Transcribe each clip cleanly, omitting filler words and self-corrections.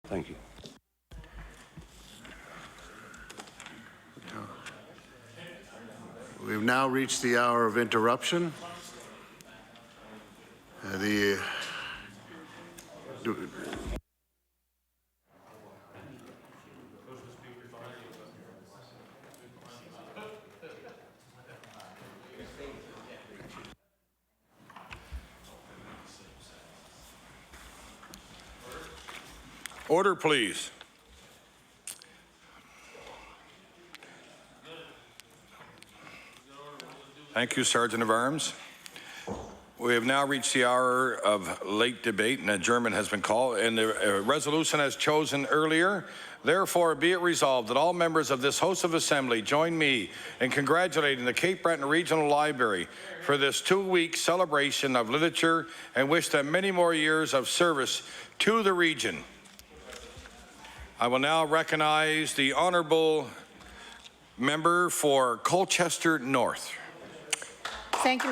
Thank you. We've now reached the hour of interruption. Order, please. Thank you, Sergeant of Arms. We have now reached the hour of late debate, and adjournment has been called, and the resolution as chosen earlier. Therefore, be it resolved that all members of this House of Assembly join me in congratulating the Cape Breton Regional Library for this 2-week celebration of literature and wish them many more years of service to the region. I will now recognize the Honourable Member for Colchester North. Thank you,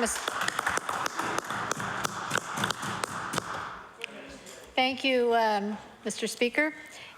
Mr. Speaker.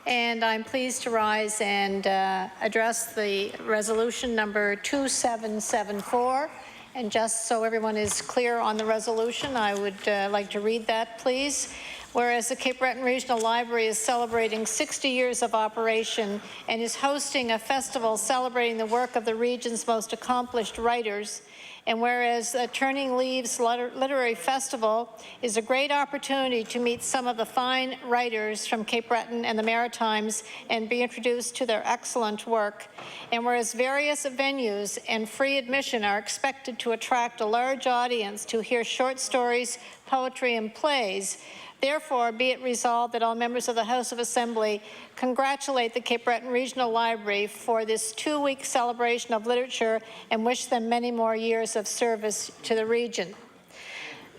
And I'm pleased to rise and address the resolution number 2774. And just so everyone is clear on the resolution, I would like to read that, please. Whereas the Cape Breton Regional Library is celebrating 60 years of operation and is hosting a festival celebrating the work of the region's most accomplished writers, and whereas the Turning Leaves Literary Festival is a great opportunity to meet some of the fine writers from Cape Breton and the Maritimes and be introduced to their excellent work, and whereas various venues and free admission are expected to attract a large audience to hear short stories, poetry, and plays, therefore, be it resolved that all members of the House of Assembly congratulate the Cape Breton Regional Library for this 2-week celebration of literature and wish them many more years of service to the region.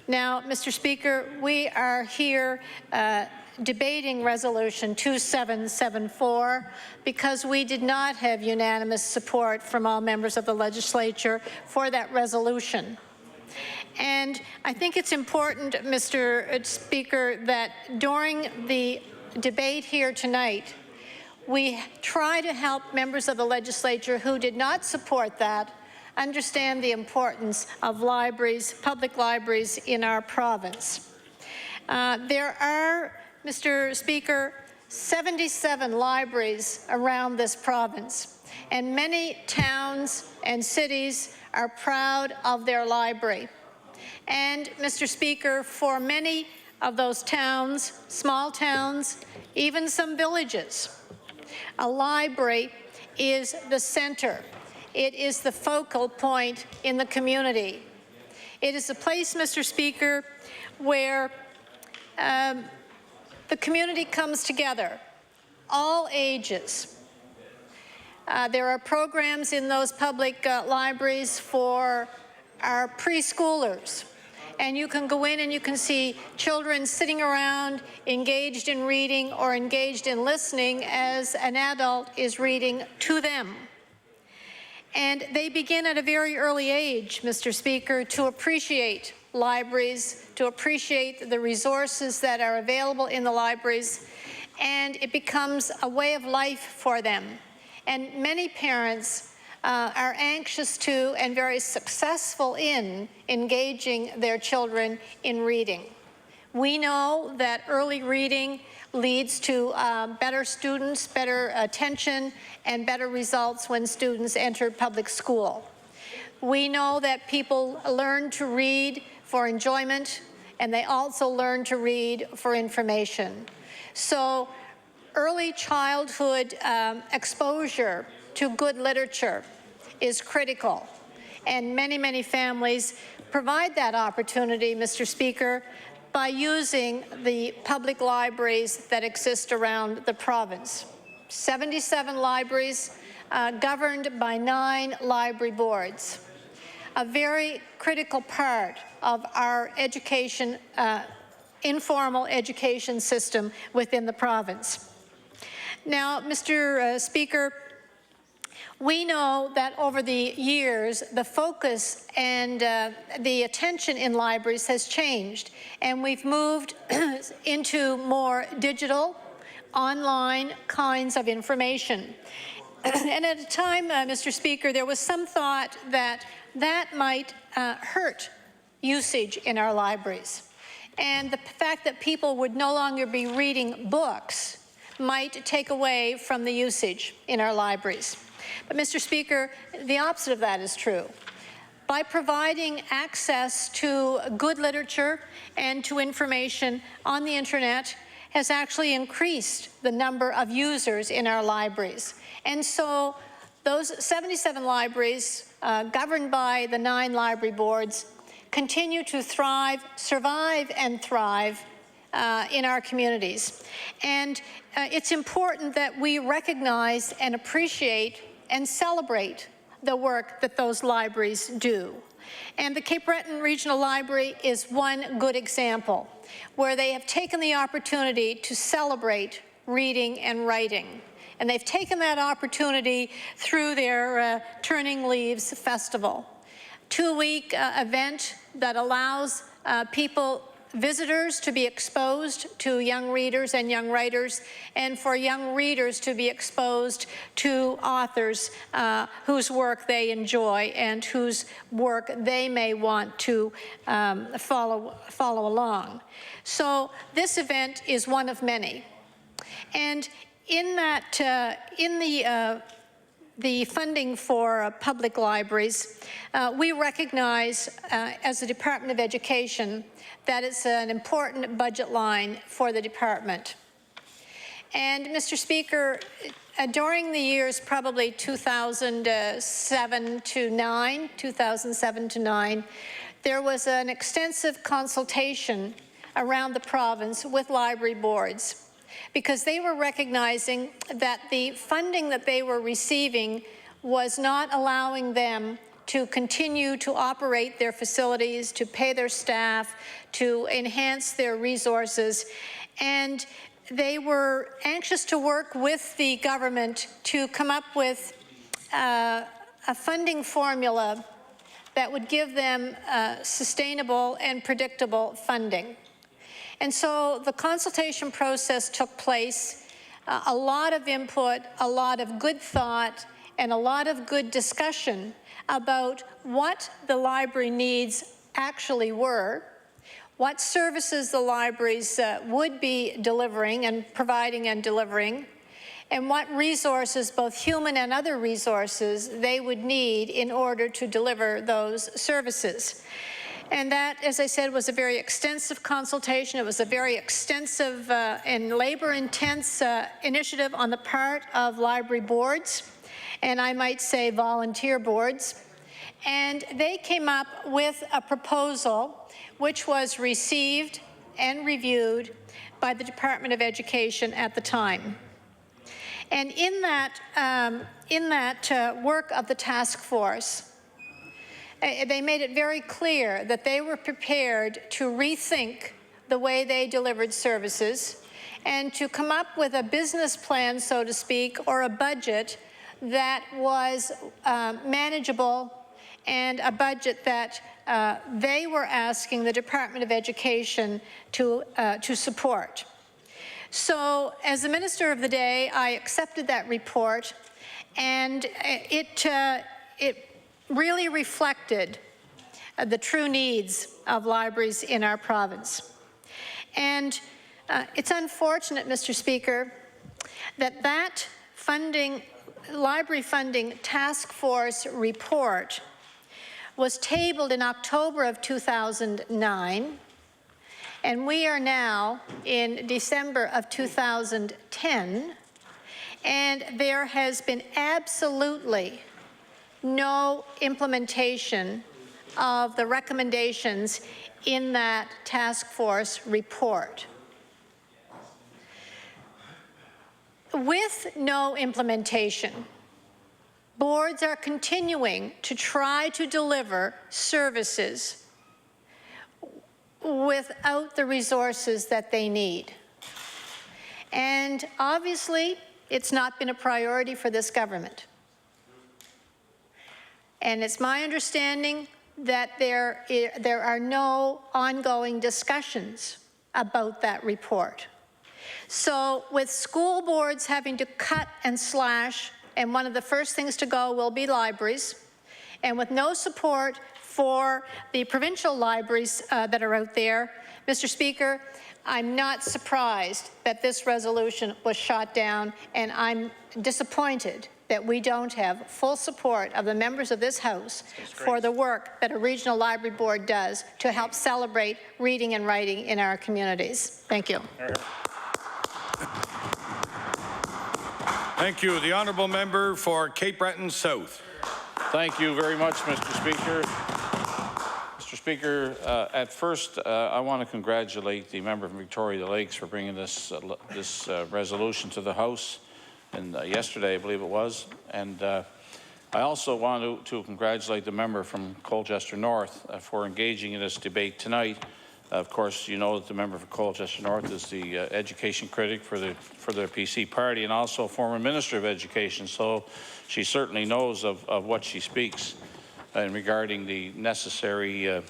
Now, Mr. Speaker, we are here debating Resolution 2774 because we did not have unanimous support from all members of the legislature for that resolution. And I think it's important, Mr. Speaker, that during the debate here tonight, we try to help members of the legislature who did not support that understand the importance of libraries, public libraries in our province. There are, Mr. Speaker, 77 libraries around this province, and many towns and cities are proud of their library. And, Mr. Speaker, for many of those towns, small towns, even some villages, a library is the center. It is the focal point in the community. It is a place, Mr. Speaker, where the community comes together, all ages. There are programs in those public libraries for our preschoolers. And you can go in and you can see children sitting around engaged in reading or engaged in listening as an adult is reading to them. And they begin at a very early age, Mr. Speaker, to appreciate libraries, to appreciate the resources that are available in the libraries, and it becomes a way of life for them. And many parents are anxious to and very successful in engaging their children in reading. We know that early reading leads to better students, better attention, and better results when students enter public school. We know that people learn to read for enjoyment, and they also learn to read for information. So early childhood exposure to good literature is critical, and many, many families provide that opportunity, Mr. Speaker, by using the public libraries that exist around the province. 77 libraries governed by 9 library boards. A very critical part of our education, informal education system within the province. Now, Mr. Speaker, we know that over the years, the focus and the attention in libraries has changed, and we've moved into more digital. online kinds of information. And at a time, Mr. Speaker, there was some thought that that might hurt usage in our libraries. And the fact that people would no longer be reading books might take away from the usage in our libraries. But, Mr. Speaker, the opposite of that is true. By providing access to good literature and to information on the internet has actually increased the number of users in our libraries. And so those 77 libraries governed by the 9 library boards continue to thrive, survive and thrive in our communities. And it's important that we recognize and appreciate and celebrate the work that those libraries do. And the Cape Breton Regional Library is one good example where they have taken the opportunity to celebrate reading and writing. And they've taken that opportunity through their Turning Leaves Festival, 2-week event that allows visitors to be exposed to young readers and young writers, and for young readers to be exposed to authors whose work they enjoy and whose work they may want to follow along. So this event is one of many. And in that, the funding for public libraries, we recognize as the Department of Education that it's an important budget line for the department. And Mr. Speaker, during the years probably 2007 to 9, there was an extensive consultation around the province with library boards, because they were recognizing that the funding that they were receiving was not allowing them to continue to operate their facilities, to pay their staff, to enhance their resources. And they were anxious to work with the government to come up with a funding formula that would give them sustainable and predictable funding. And so the consultation process took place, a lot of input, a lot of good thought, and a lot of good discussion about what the library needs actually were, what services the libraries would be delivering and providing and delivering, and what resources, both human and other resources, they would need in order to deliver those services. And that, as I said, was a very extensive consultation. It was a very extensive and labor-intense initiative on the part of library boards, and I might say volunteer boards. And they came up with a proposal which was received and reviewed by the Department of Education at the time. And in that work of the task force, they made it very clear that they were prepared to rethink the way they delivered services and to come up with a business plan, so to speak, or a budget that was manageable, and a budget that they were asking the Department of Education to support. So as the Minister of the day, I accepted that report, and it really reflected the true needs of libraries in our province. And it's unfortunate, Mr. Speaker, that library funding task force report was tabled in October of 2009, and we are now in December of 2010, and there has been absolutely no implementation of the recommendations in that task force report. With no implementation, boards are continuing to try to deliver services without the resources that they need. And obviously, it's not been a priority for this government. And it's my understanding that there are no ongoing discussions about that report. So with school boards having to cut and slash, and one of the first things to go will be libraries, and with no support for the provincial libraries that are out there, Mr. Speaker, I'm not surprised that this resolution was shot down, and I'm disappointed that we don't have full support of the members of this House for the work that a regional library board does to help celebrate reading and writing in our communities. Thank you. Thank you. The honourable member for Cape Breton South. Thank you very much, Mr. Speaker. Mr. Speaker, at first, I want to congratulate the member from Victoria Lakes for bringing this resolution to the House, and yesterday, I believe it was. And I also want to congratulate the member from Colchester North for engaging in this debate tonight. Of course, you know that the member for Colchester North is the education critic for the PC party, and also a former Minister of Education, so she certainly knows of what she speaks regarding the necessary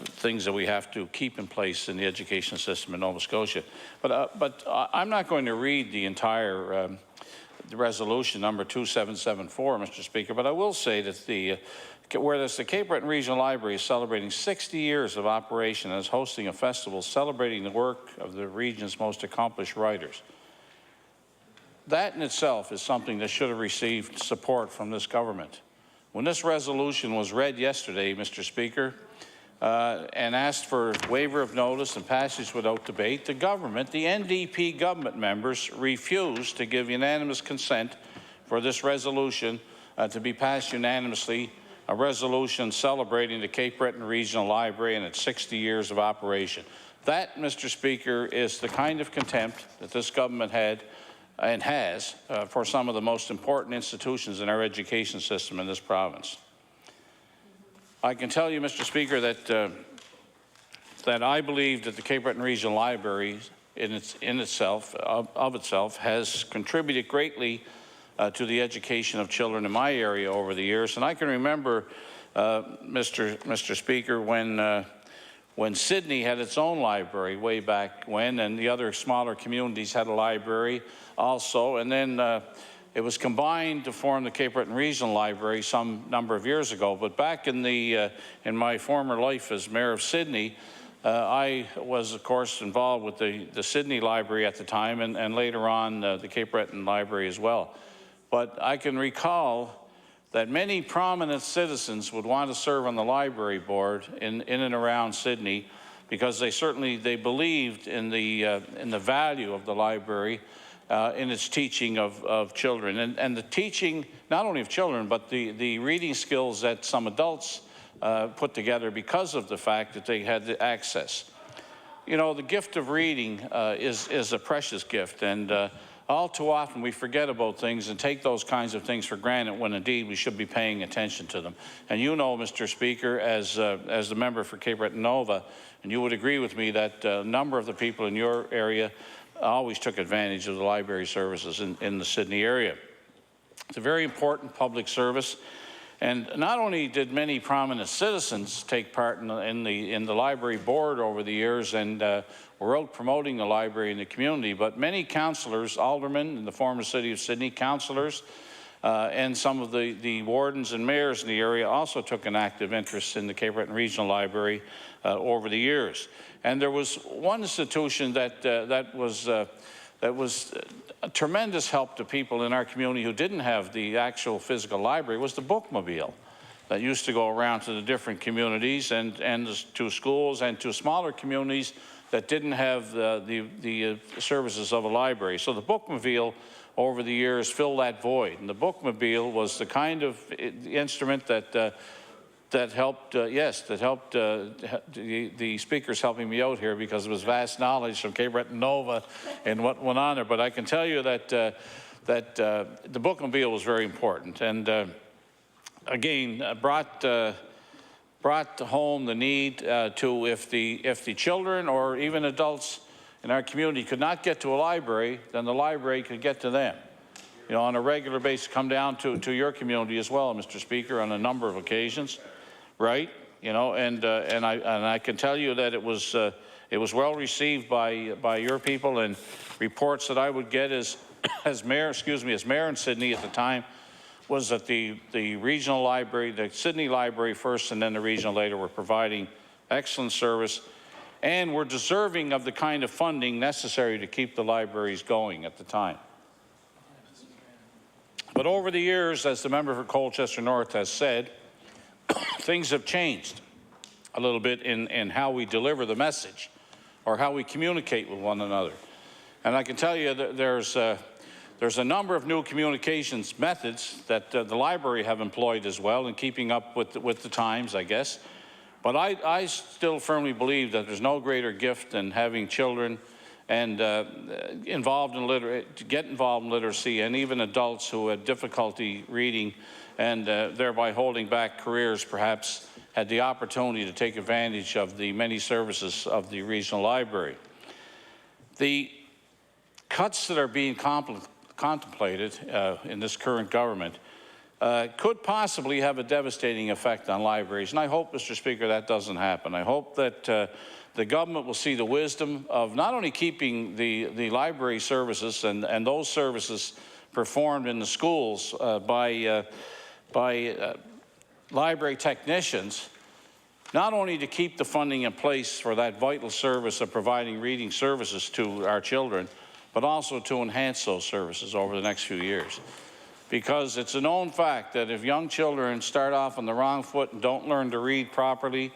things that we have to keep in place in the education system in Nova Scotia. But I'm not going to read the entire the resolution number 2774, Mr. Speaker, but I will say that whereas the Cape Breton Regional Library is celebrating 60 years of operation and is hosting a festival celebrating the work of the region's most accomplished writers, that in itself is something that should have received support from this government. When this resolution was read yesterday, Mr. Speaker, and asked for waiver of notice and passage without debate, the government, the NDP government members, refused to give unanimous consent for this resolution to be passed unanimously, a resolution celebrating the Cape Breton Regional Library and its 60 years of operation. That, Mr. Speaker, is the kind of contempt that this government had and has for some of the most important institutions in our education system in this province. I can tell you, Mr. Speaker, that I believe that the Cape Breton Regional Library in itself has contributed greatly to the education of children in my area over the years. And I can remember, Mr. Speaker, when Sydney had its own library way back when, and the other smaller communities had a library also, and then it was combined to form the Cape Breton Regional Library some number of years ago. But back in my former life as Mayor of Sydney, I was, of course, involved with the Sydney Library at the time, and later on the Cape Breton Library as well. But I can recall that many prominent citizens would want to serve on the library board in and around Sydney, because they believed in the value of the library in its teaching of children, and the teaching not only of children, but the reading skills that some adults put together because of the fact that they had the access. You know, the gift of reading is a precious gift, and all too often we forget about things and take those kinds of things for granted when indeed we should be paying attention to them. And you know, Mr. Speaker, as the member for Cape Breton Nova, and you would agree with me that a number of the people in your area always took advantage of the library services in the Sydney area. It's a very important public service, and not only did many prominent citizens take part in the library board over the years and were out promoting the library in the community, but many councillors, aldermen in the former city of Sydney, councillors, and some of the wardens and mayors in the area also took an active interest in the Cape Breton Regional Library over the years. And there was one institution that was a tremendous help to people in our community who didn't have the actual physical library, was the bookmobile that used to go around to the different communities and to schools and to smaller communities that didn't have the services of a library. So the bookmobile over the years filled that void, and the bookmobile was the kind of instrument that helped, the speaker's helping me out here because it was vast knowledge from Cape Breton Nova and what went on there. But I can tell you that the bookmobile was very important, and again, brought home the need to, if the children or even adults in our community could not get to a library, then the library could get to them. You know, on a regular basis, come down to your community as well, Mr. Speaker, on a number of occasions, right? You know, and I can tell you that it was It was well received by your people, and reports that I would get as mayor in Sydney at the time was that the regional library, the Sydney library first and then the regional later, were providing excellent service and were deserving of the kind of funding necessary to keep the libraries going at the time. But over the years, as the member for Colchester North has said, things have changed a little bit in how we deliver the message or how we communicate with one another. And I can tell you that there's a number of new communications methods that the library have employed as well in keeping up with the times, I guess. But I still firmly believe that there's no greater gift than having children and get involved in literacy, and even adults who had difficulty reading and thereby holding back careers perhaps had the opportunity to take advantage of the many services of the regional library. The cuts that are being contemplated in this current government could possibly have a devastating effect on libraries. And I hope, Mr. Speaker, that doesn't happen. I hope that the government will see the wisdom of not only keeping the library services and those services performed in the schools by library technicians, not only to keep the funding in place for that vital service of providing reading services to our children, but also to enhance those services over the next few years. Because it's a known fact that if young children start off on the wrong foot and don't learn to read properly,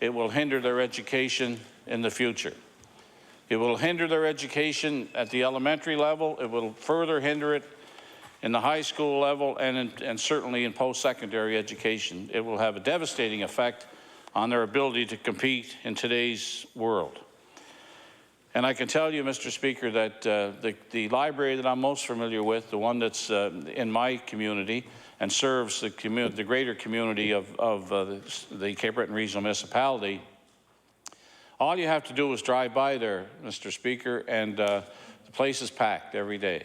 it will hinder their education in the future. It will hinder their education at the elementary level. It will further hinder it in the high school level and certainly in post-secondary education. It will have a devastating effect on their ability to compete in today's world. And I can tell you, Mr. Speaker, that the library that I'm most familiar with, the one that's in my community and serves the greater community of the Cape Breton Regional Municipality, all you have to do is drive by there, Mr. Speaker, and the place is packed every day.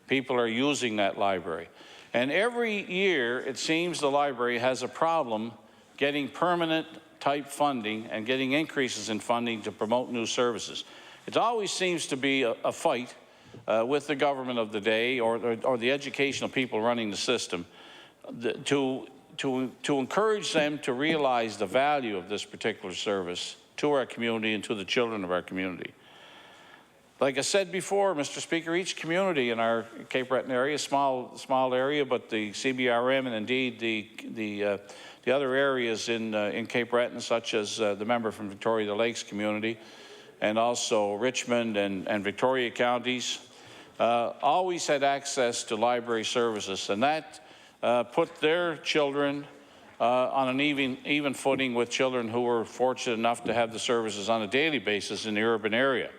People are using that library. And every year, it seems the library has a problem getting permanent type funding and getting increases in funding to promote new services. It always seems to be a fight with the government of the day or the educational people running the system to encourage them to realize the value of this particular service to our community and to the children of our community. Like I said before, Mr. Speaker, each community in our Cape Breton area, small area, but the CBRM and indeed the other areas in Cape Breton, such as the member from Victoria the Lakes community, and also Richmond and Victoria counties, always had access to library services, and that put their children on an even footing with children who were fortunate enough to have the services on a daily basis in the urban area.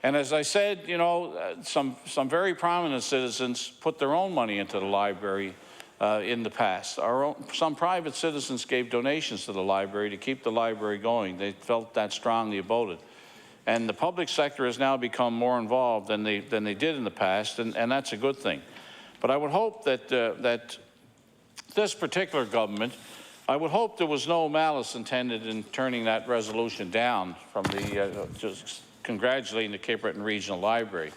And as I said, you know, some very prominent citizens put their own money into the library in the past. Some private citizens gave donations to the library to keep the library going. They felt that strongly about it. And the public sector has now become more involved than they did in the past, and that's a good thing. But I would hope that that this particular government, I would hope there was no malice intended in turning that resolution down from the just congratulating the Cape Breton Regional Library.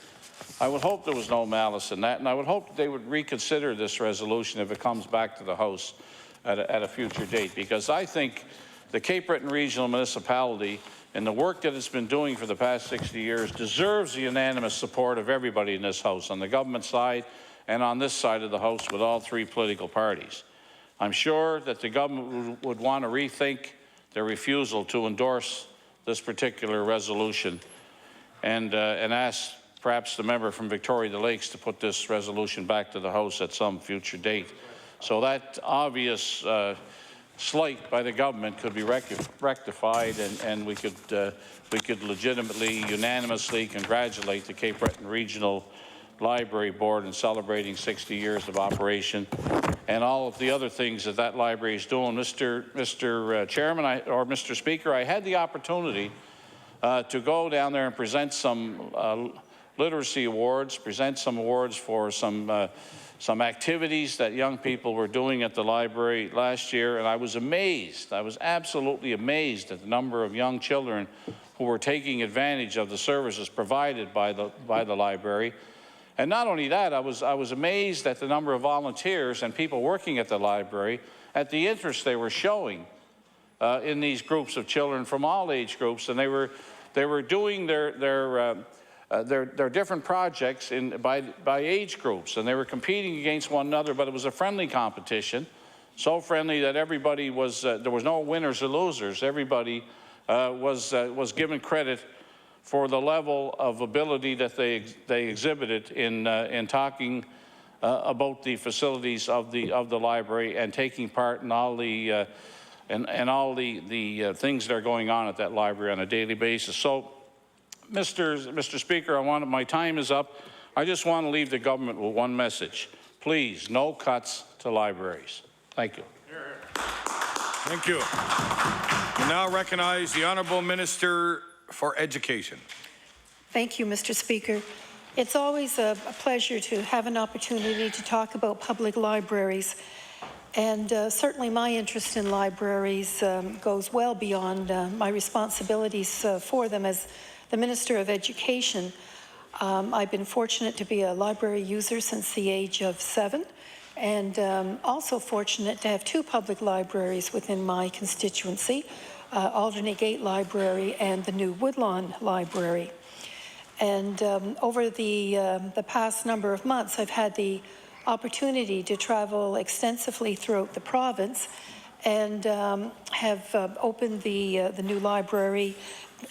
I would hope there was no malice in that, and I would hope they would reconsider this resolution if it comes back to the House at a future date, because I think the Cape Breton Regional Municipality and the work that it's been doing for the past 60 years deserves the unanimous support of everybody in this House, on the government side and on this side of the House with all three political parties. I'm sure that the government would want to rethink their refusal to endorse this particular resolution and ask perhaps the member from Victoria the Lakes to put this resolution back to the House at some future date. So that obvious slight by the government could be rectified, and we could legitimately, unanimously congratulate the Cape Breton Regional Library Board in celebrating 60 years of operation and all of the other things that that library is doing. Mr. Chairman, Mr. Speaker, I had the opportunity to go down there and present some literacy awards, present some awards for some activities that young people were doing at the library last year, and I was amazed. I was absolutely amazed at the number of young children who were taking advantage of the services provided by the library. And not only that, I was amazed at the number of volunteers and people working at the library, at the interest they were showing in these groups of children from all age groups, and they were doing their different projects by age groups, and they were competing against one another. But it was a friendly competition, so friendly that everybody was there was no winners or losers. Everybody was given credit for the level of ability that they exhibited in talking about the facilities of the library and taking part in all the all the things that are going on at that library on a daily basis. So, Mr. Speaker, my time is up. I just want to leave the government with one message: please, no cuts to libraries. Thank you. Thank you. We now recognize the Honourable Minister for Education. Thank you, Mr. Speaker. It's always a pleasure to have an opportunity to talk about public libraries. And certainly my interest in libraries goes well beyond my responsibilities for them as the Minister of Education. I've been fortunate to be a library user since the age of 7, and also fortunate to have 2 public libraries within my constituency, Alderney Gate Library and the new Woodlawn Library. And over the past number of months, I've had the opportunity to travel extensively throughout the province and have opened the new library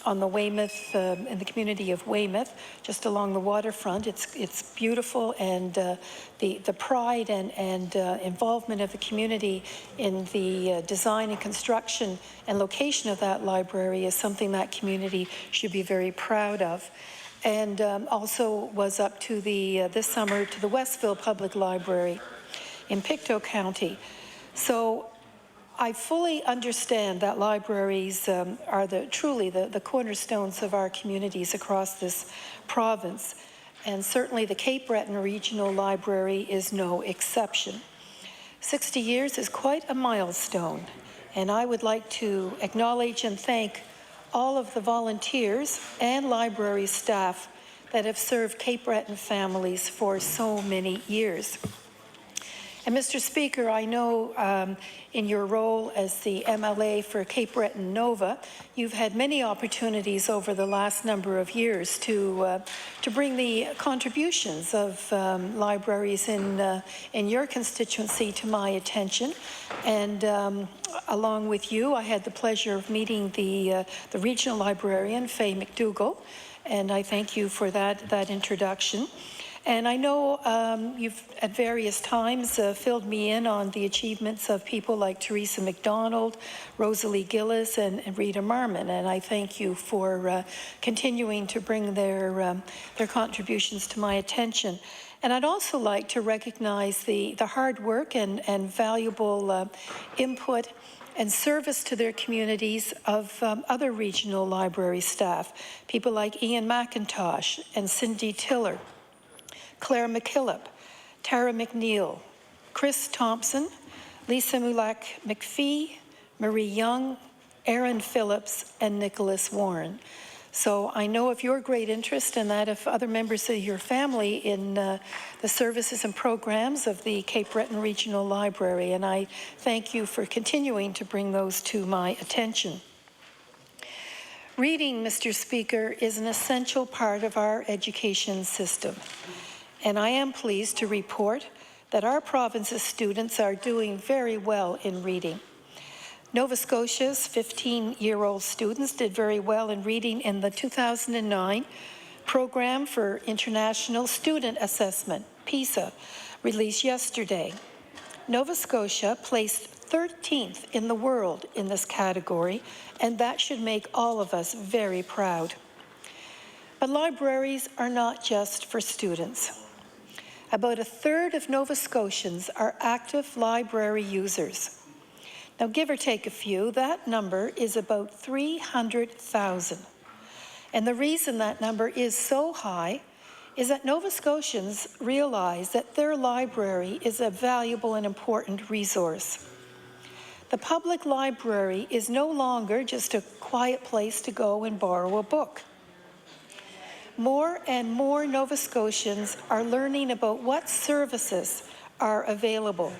on the Weymouth, in the community of Weymouth, just along the waterfront. It's beautiful, and the pride and involvement of the community in the design and construction and location of that library is something that community should be very proud of. And also was up to this summer to the Westville Public Library in Pictou County. So I fully understand that libraries are truly the cornerstones of our communities across this province, and certainly the Cape Breton Regional Library is no exception. 60 years is quite a milestone, and I would like to acknowledge and thank all of the volunteers and library staff that have served Cape Breton families for so many years. And Mr. Speaker, I know in your role as the MLA for Cape Breton Nova, you've had many opportunities over the last number of years to bring the contributions of libraries in your constituency to my attention. And along with you, I had the pleasure of meeting the regional librarian, Faye McDougall, and I thank you for that introduction. And I know you've at various times filled me in on the achievements of people like Teresa McDonald, Rosalie Gillis, and Rita Marmon, and I thank you for continuing to bring their contributions to my attention. And I'd also like to recognize the hard work and valuable input and service to their communities of other regional library staff, people like Ian McIntosh and Cindy Tiller, Claire McKillop, Tara McNeil, Chris Thompson, Lisa Mulak-McPhee, Marie Young, Aaron Phillips, and Nicholas Warren. So I know of your great interest and that of other members of your family in the services and programs of the Cape Breton Regional Library, and I thank you for continuing to bring those to my attention. Reading, Mr. Speaker, is an essential part of our education system, and I am pleased to report that our province's students are doing very well in reading. Nova Scotia's 15-year-old students did very well in reading in the 2009 Program for International Student Assessment, PISA, released yesterday. Nova Scotia placed 13th in the world in this category, and that should make all of us very proud. But libraries are not just for students. About a third of Nova Scotians are active library users. Now, give or take a few, that number is about 300,000. And the reason that number is so high is that Nova Scotians realize that their library is a valuable and important resource. The public library is no longer just a quiet place to go and borrow a book. More and more Nova Scotians are learning about what services are available.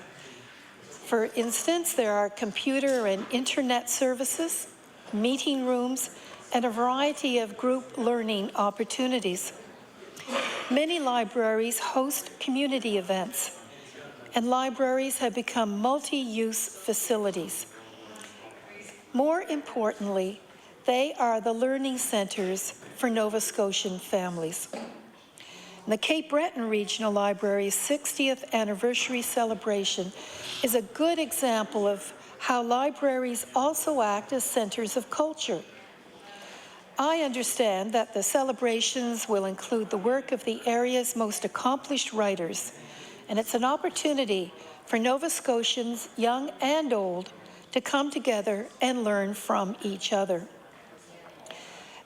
For instance, there are computer and internet services, meeting rooms, and a variety of group learning opportunities. Many libraries host community events, and libraries have become multi-use facilities. More importantly, they are the learning centers for Nova Scotian families. The Cape Breton Regional Library's 60th anniversary celebration is a good example of how libraries also act as centers of culture. I understand that the celebrations will include the work of the area's most accomplished writers, and it's an opportunity for Nova Scotians, young and old, to come together and learn from each other.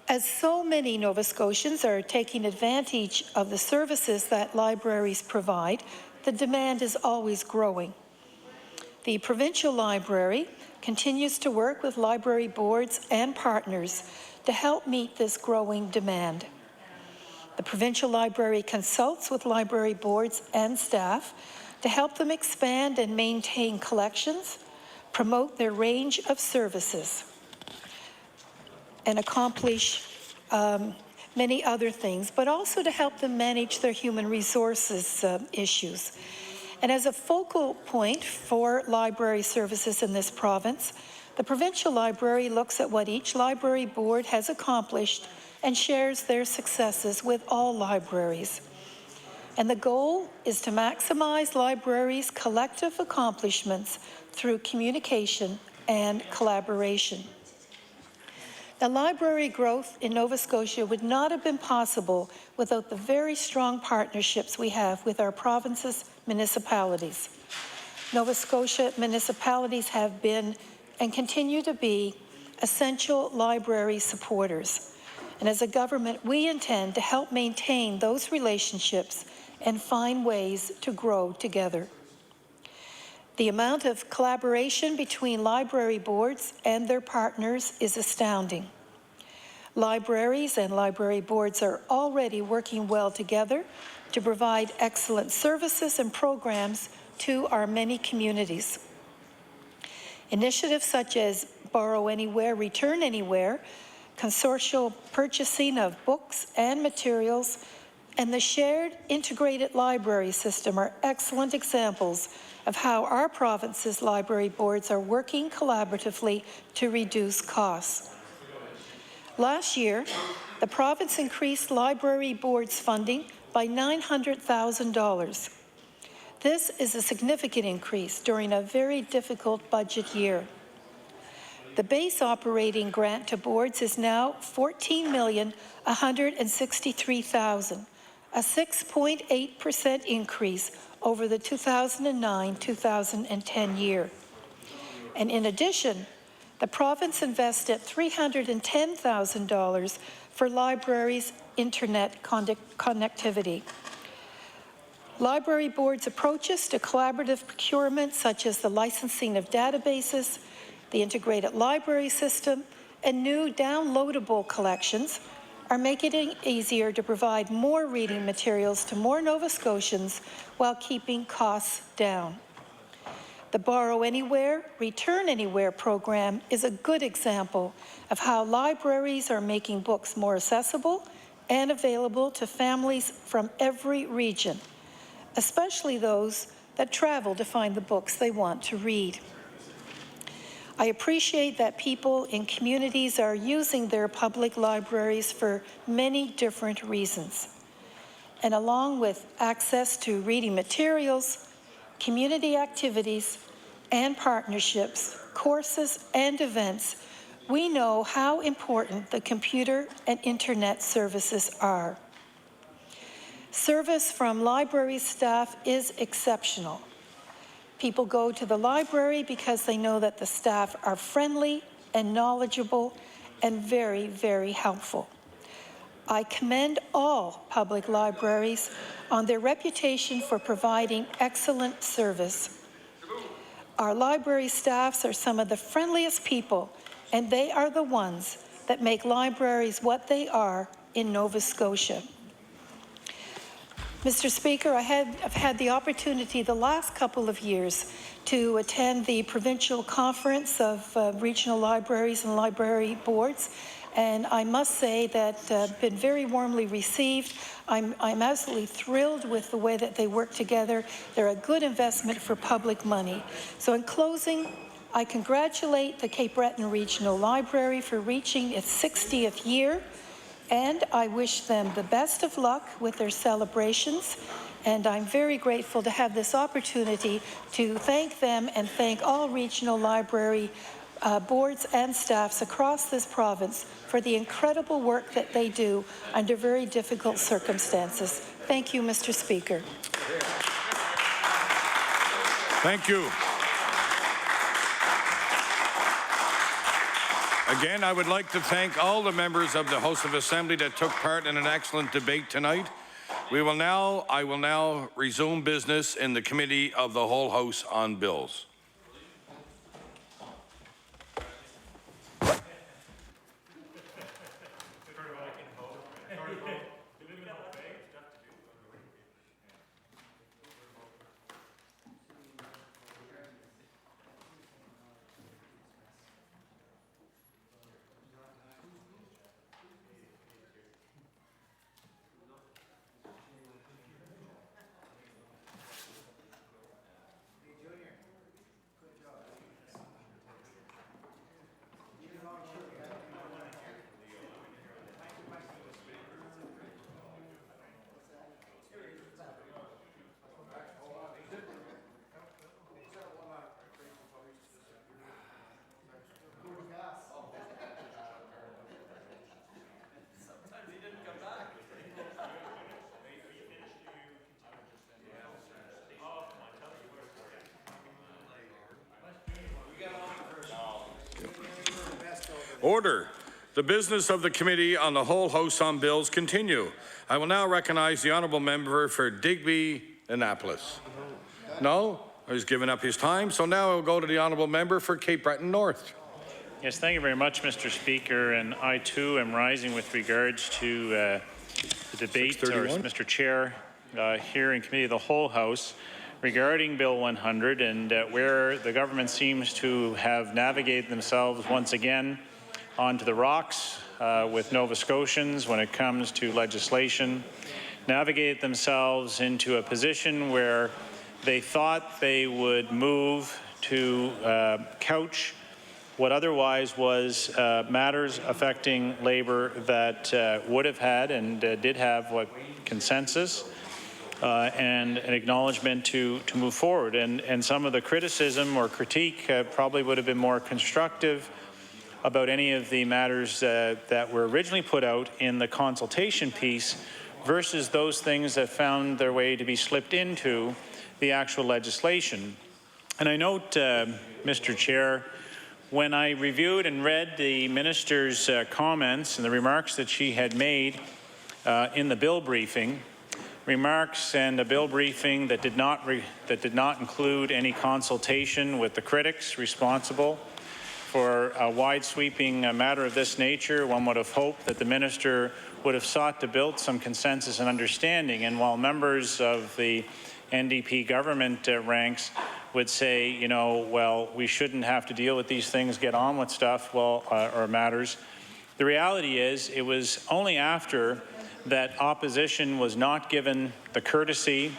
As so many Nova Scotians are taking advantage of the services that libraries provide, the demand is always growing. The Provincial Library continues to work with library boards and partners to help meet this growing demand. The Provincial Library consults with library boards and staff to help them expand and maintain collections, promote their range of services, and accomplish many other things, but also to help them manage their human resources issues. And as a focal point for library services in this province, the Provincial Library looks at what each library board has accomplished and shares their successes with all libraries. And the goal is to maximize libraries' collective accomplishments through communication and collaboration. The library growth in Nova Scotia would not have been possible without the very strong partnerships we have with our province's municipalities. Nova Scotia municipalities have been and continue to be essential library supporters. And as a government, we intend to help maintain those relationships and find ways to grow together. The amount of collaboration between library boards and their partners is astounding. Libraries and library boards are already working well together to provide excellent services and programs to our many communities. Initiatives such as Borrow Anywhere, Return Anywhere, consortial purchasing of books and materials, and the shared integrated library system are excellent examples of how our province's library boards are working collaboratively to reduce costs. Last year, the province increased library boards funding by $900,000. This is a significant increase during a very difficult budget year. The base operating grant to boards is now $14,163,000, a 6.8% increase over the 2009-2010 year. And in addition, the province invested $310,000 for libraries' internet connectivity. Library boards' approaches to collaborative procurement, such as the licensing of databases, the integrated library system, and new downloadable collections, are making it easier to provide more reading materials to more Nova Scotians while keeping costs down. The Borrow Anywhere, Return Anywhere program is a good example of how libraries are making books more accessible and available to families from every region, especially those that travel to find the books they want to read. I appreciate that people in communities are using their public libraries for many different reasons. And along with access to reading materials, community activities, and partnerships, courses, and events, we know how important the computer and internet services are. Service from library staff is exceptional. People go to the library because they know that the staff are friendly and knowledgeable and very, very helpful. I commend all public libraries on their reputation for providing excellent service. Our library staffs are some of the friendliest people, and they are the ones that make libraries what they are in Nova Scotia. Mr. Speaker, I've had the opportunity the last couple of years to attend the provincial conference of regional libraries and library boards, and I must say that I've been very warmly received. I'm absolutely thrilled with the way that they work together. They're a good investment for public money. So in closing, I congratulate the Cape Breton Regional Library for reaching its 60th year, and I wish them the best of luck with their celebrations. And I'm very grateful to have this opportunity to thank them and thank all regional library boards and staffs across this province for the incredible work that they do under very difficult circumstances. Thank you, Mr. Speaker. Thank you. Again, I would like to thank all the members of the House of Assembly that took part in an excellent debate tonight. I will now resume business in the Committee of the Whole House on Bills. Order. The business of the Committee on the Whole House on Bills continue. I will now recognize the honourable member for Digby, Annapolis. No? He's given up his time, so now I'll go to the honourable member for Cape Breton North. Yes, thank you very much, Mr. Speaker, and I too am rising with regards to the debate, Mr. Chair, here in Committee of the Whole House regarding Bill 100 and where the government seems to have navigated themselves once again onto the rocks with Nova Scotians when it comes to legislation, navigated themselves into a position where they thought they would move to couch what otherwise was matters affecting labour that would have had and did have what consensus and an acknowledgement to move forward. And some of the criticism or critique probably would have been more constructive about any of the matters that were originally put out in the consultation piece versus those things that found their way to be slipped into the actual legislation. And I note, Mr. Chair, when I reviewed and read the minister's comments and the remarks that she had made in the bill briefing, remarks and a bill briefing that did not include any consultation with the critics responsible for a wide-sweeping matter of this nature, one would have hoped that the minister would have sought to build some consensus and understanding. And while members of the NDP government ranks would say, you know, well, we shouldn't have to deal with these things, get on with stuff, well, or matters, the reality is it was only after that opposition was not given the courtesy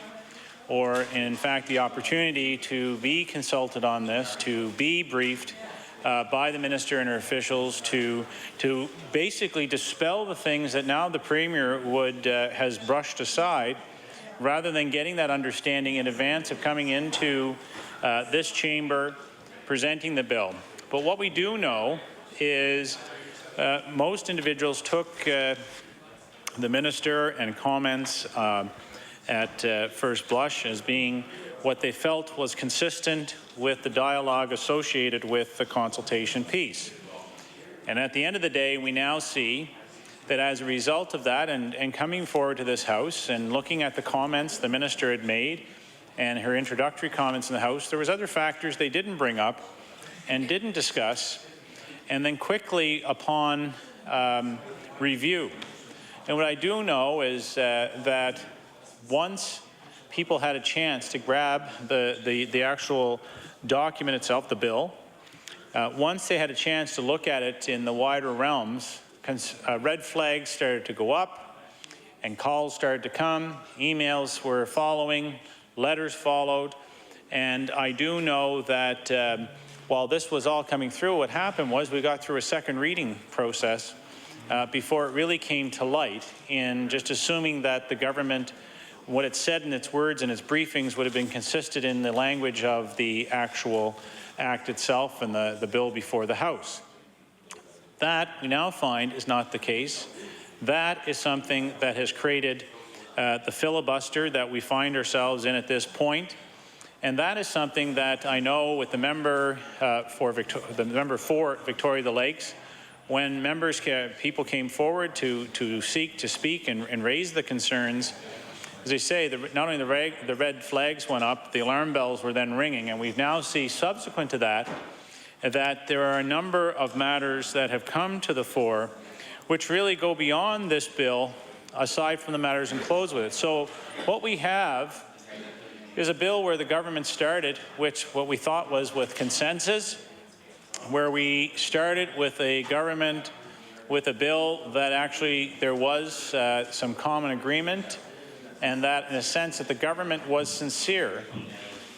or, in fact, the opportunity to be consulted on this, to be briefed by the minister and her officials to basically dispel the things that now the Premier has brushed aside, rather than getting that understanding in advance of coming into this chamber, presenting the bill. But what we do know is most individuals took the minister and comments at first blush as being what they felt was consistent with the dialogue associated with the consultation piece. And at the end of the day, we now see that as a result of that and coming forward to this House and looking at the comments the minister had made and her introductory comments in the House, there was other factors they didn't bring up and didn't discuss, and then quickly upon review. And what I do know is that once people had a chance to grab the actual document itself, the bill, once they had a chance to look at it in the wider realms, red flags started to go up and calls started to come, emails were following, letters followed, and I do know that while this was all coming through, what happened was we got through a second reading process before it really came to light, in just assuming that the government, what it said in its words and its briefings, would have been consistent in the language of the actual act itself and the bill before the House. That, we now find, is not the case. That is something that has created the filibuster that we find ourselves in at this point. And that is something that I know with the member for Victoria the Lakes, when people came forward to seek to speak and raise the concerns, as they say, not only the red flags went up, the alarm bells were then ringing, and we now see subsequent to that, that there are a number of matters that have come to the fore which really go beyond this bill, aside from the matters enclosed with it. So what we have is a bill where the government started, what we thought was with consensus, where we started with a government with a bill that actually there was some common agreement, and that in a sense that the government was sincere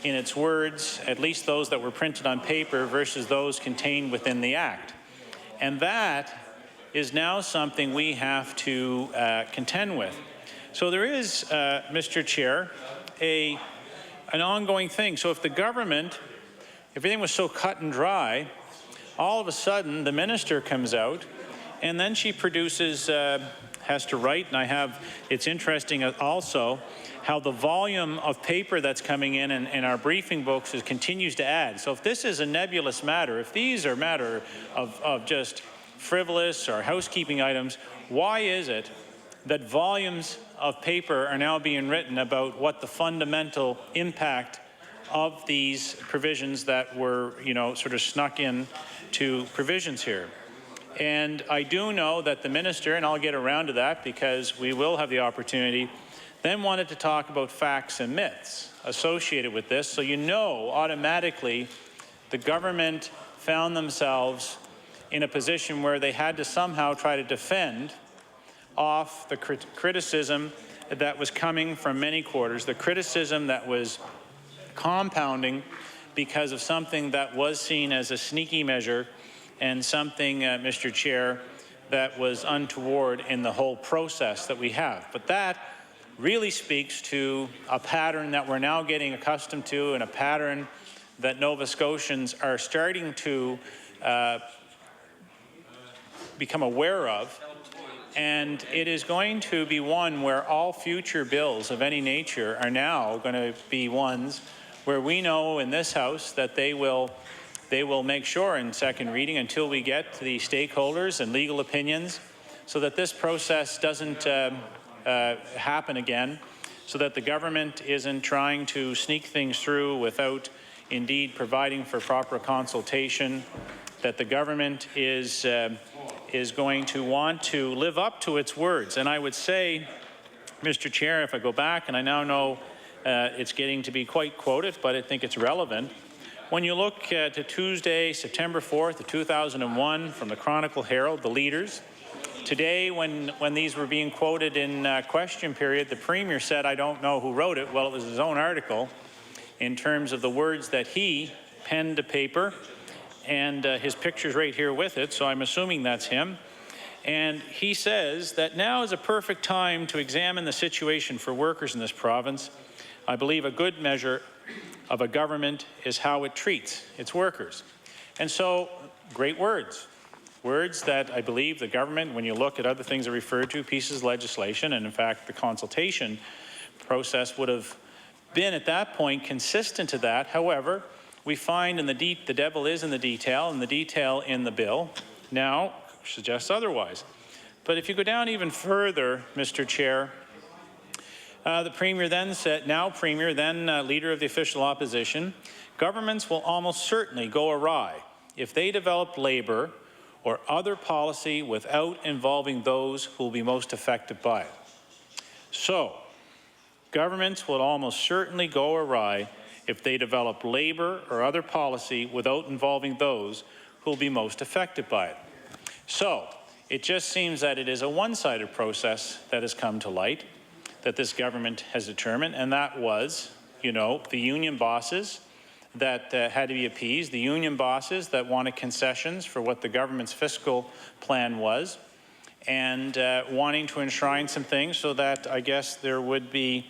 in its words, at least those that were printed on paper versus those contained within the Act. And that is now something we have to contend with. So there is, Mr. Chair, an ongoing thing. So if the government, everything was so cut and dry, all of a sudden the minister comes out and then she produces, has to write, and it's interesting also how the volume of paper that's coming in our briefing books continues to add. So if this is a nebulous matter, if these are matter of just frivolous or housekeeping items, why is it that volumes of paper are now being written about what the fundamental impact of these provisions that were, sort of snuck in to provisions here? And I do know that the minister, and I'll get around to that because we will have the opportunity, then wanted to talk about facts and myths associated with this. So automatically the government found themselves in a position where they had to somehow try to defend off the criticism that was coming from many quarters, the criticism that was compounding because of something that was seen as a sneaky measure and something, Mr. Chair, that was untoward in the whole process that we have. But that really speaks to a pattern that we're now getting accustomed to, and a pattern that Nova Scotians are starting to become aware of. And it is going to be one where all future bills of any nature are now going to be ones where we know in this House that they will make sure in second reading, until we get to the stakeholders and legal opinions, so that this process doesn't happen again, so that the government isn't trying to sneak things through without indeed providing for proper consultation, that the government is going to want to live up to its words. And I would say, Mr. Chair, if I go back, and I now know it's getting to be quite quoted, but I think it's relevant. When you look to Tuesday, September 4th of 2001, from the Chronicle Herald, the leaders, today when these were being quoted in question period, the Premier said, I don't know who wrote it. Well, it was his own article in terms of the words that he penned to paper, and his picture's right here with it, so I'm assuming that's him. And he says that now is a perfect time to examine the situation for workers in this province. I believe a good measure of a government is how it treats its workers. And so, great words. Words that I believe the government, when you look at other things that refer to, pieces of legislation, and in fact the consultation process would have been at that point consistent to that. However, we find the devil is in the detail, and the detail in the bill now suggests otherwise. But if you go down even further, Mr. Chair, The Premier then said, now Premier, then Leader of the Official Opposition, governments will almost certainly go awry if they develop labour or other policy without involving those who will be most affected by it. So, governments will almost certainly go awry if they develop labour or other policy without involving those who will be most affected by it. So, it just seems that it is a one-sided process that has come to light, that this government has determined, and that was, you know, the union bosses that had to be appeased, the union bosses that wanted concessions for what the government's fiscal plan was, and wanting to enshrine some things so that I guess there would be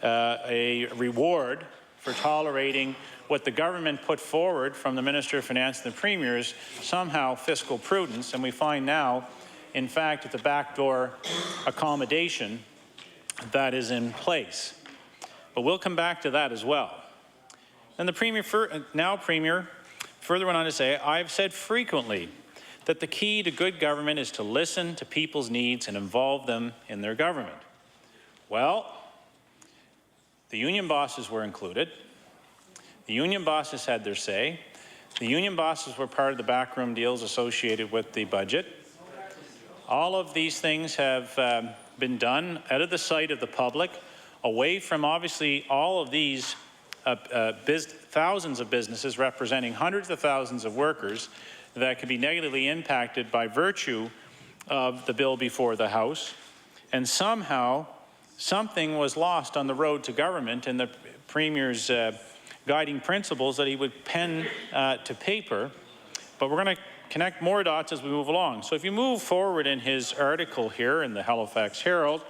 a reward for tolerating what the government put forward from the Minister of Finance and the Premier's somehow fiscal prudence, and we find now, in fact, at the backdoor accommodation that is in place. But we'll come back to that as well. And the Premier, now Premier, further went on to say, I've said frequently that the key to good government is to listen to people's needs and involve them in their government. Well, the union bosses were included. The union bosses had their say. The union bosses were part of the backroom deals associated with the budget. All of these things have been done out of the sight of the public, away from obviously all of these thousands of businesses representing hundreds of thousands of workers that could be negatively impacted by virtue of the bill before the House. And somehow, something was lost on the road to government in the Premier's guiding principles that he would pen to paper. But we're going to connect more dots as we move along. So if you move forward in his article here in the Halifax Herald,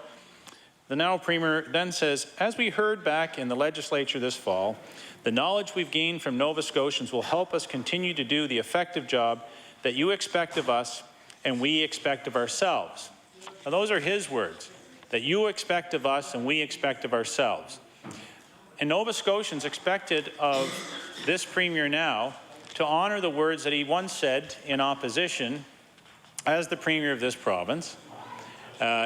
the now Premier then says, as we heard back in the legislature this fall, the knowledge we've gained from Nova Scotians will help us continue to do the effective job that you expect of us and we expect of ourselves. Now, those are his words, that you expect of us and we expect of ourselves. And Nova Scotians expected of this Premier now to honour the words that he once said in opposition as the Premier of this province.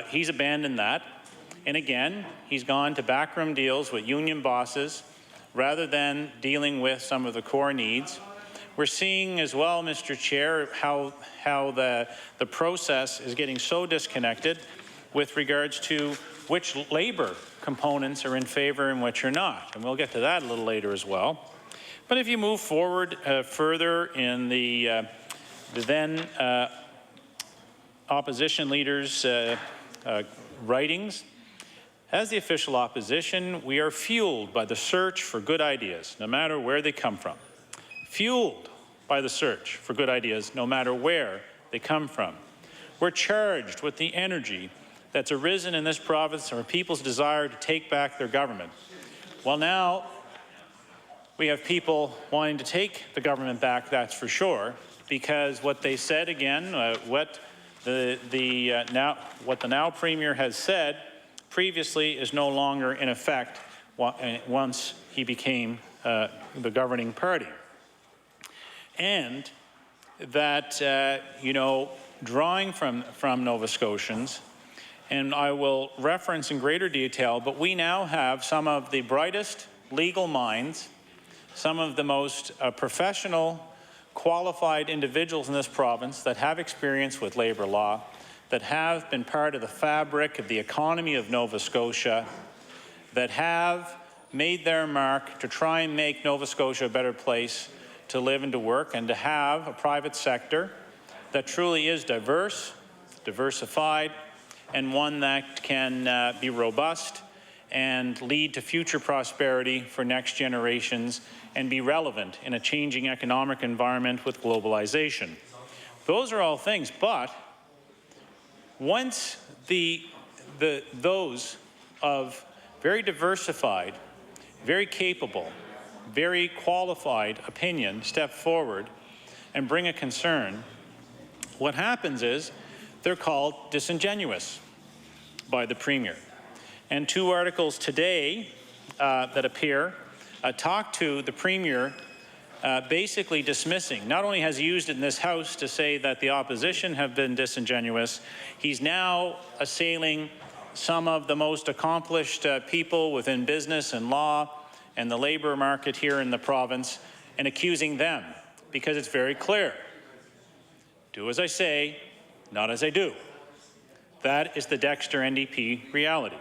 He's abandoned that. And again, he's gone to backroom deals with union bosses rather than dealing with some of the core needs. We're seeing as well, Mr. Chair, how the process is getting so disconnected with regards to which labour components are in favour and which are not. And we'll get to that a little later as well. But if you move forward further in the then opposition leaders' writings, as the official opposition, we are fueled by the search for good ideas, no matter where they come from. Fueled by the search for good ideas, no matter where they come from. We're charged with the energy that's arisen in this province from people's desire to take back their government. Well, now we have people wanting to take the government back, that's for sure, because what they said again, what the now Premier has said previously is no longer in effect once he became the governing party. And that, you know, drawing from Nova Scotians, and I will reference in greater detail, but we now have some of the brightest legal minds, some of the most professional, qualified individuals in this province that have experience with labour law, that have been part of the fabric of the economy of Nova Scotia, that have made their mark to try and make Nova Scotia a better place to live and to work, and to have a private sector that truly is diverse, diversified, and one that can be robust and lead to future prosperity for next generations and be relevant in a changing economic environment with globalization. Those are all things, but once those of very diversified, very capable, very qualified opinion step forward and bring a concern, what happens is they're called disingenuous by the Premier. And two articles today that appear talk to the Premier basically dismissing. Not only has he used it in this House to say that the opposition have been disingenuous, he's now assailing some of the most accomplished people within business and law and the labour market here in the province and accusing them, because it's very clear. Do as I say, not as I do. That is the Dexter NDP reality.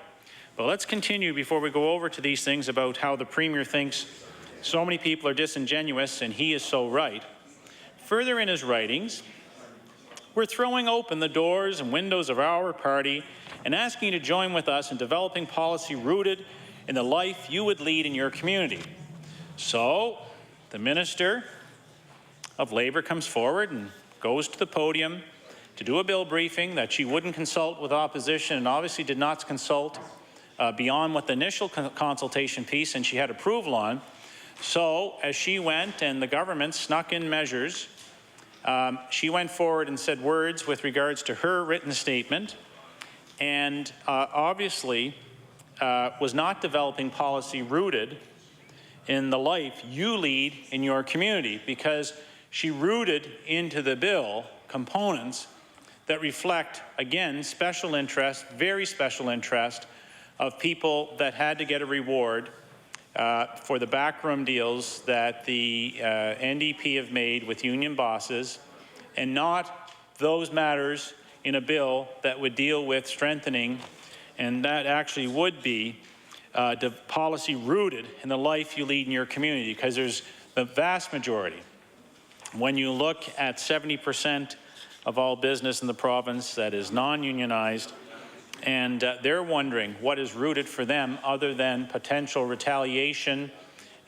But let's continue before we go over to these things about how the Premier thinks so many people are disingenuous and he is so right. Further in his writings, we're throwing open the doors and windows of our party and asking you to join with us in developing policy rooted in the life you would lead in your community. So the Minister of Labour comes forward and goes to the podium to do a bill briefing that she wouldn't consult with opposition and obviously did not consult beyond what the initial consultation piece and she had approval on. So as she went and the government snuck in measures, she went forward and said words with regards to her written statement and obviously was not developing policy rooted in the life you lead in your community, because she rooted into the bill components that reflect, again, special interest, very special interest of people that had to get a reward for the backroom deals that the NDP have made with union bosses, and not those matters in a bill that would deal with strengthening, and that actually would be the policy rooted in the life you lead in your community, because there's the vast majority. When you look at 70% of all business in the province that is non-unionized, and they're wondering what is rooted for them other than potential retaliation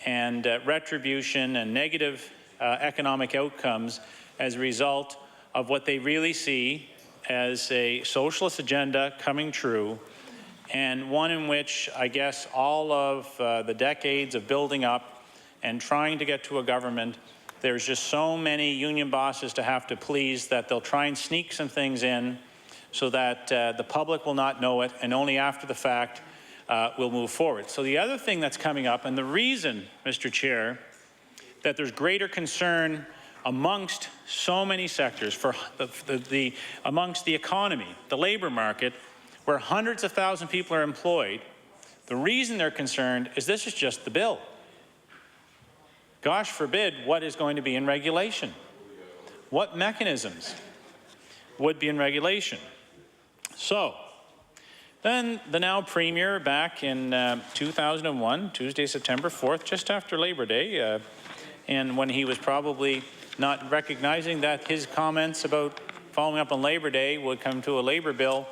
and retribution and negative economic outcomes as a result of what they really see as a socialist agenda coming true, and one in which I guess all of the decades of building up and trying to get to a government, there's just so many union bosses to have to please that they'll try and sneak some things in so that the public will not know it, and only after the fact we'll move forward. So the other thing that's coming up, and the reason, Mr. Chair, that there's greater concern amongst so many sectors for amongst the economy, the labour market, where hundreds of thousands of people are employed, the reason they're concerned is this is just the bill. Gosh forbid what is going to be in regulation. What mechanisms would be in regulation? So, then the now Premier back in 2001, Tuesday, September 4th, just after Labor Day, and when he was probably not recognizing that his comments about following up on Labor Day would come to a Labour bill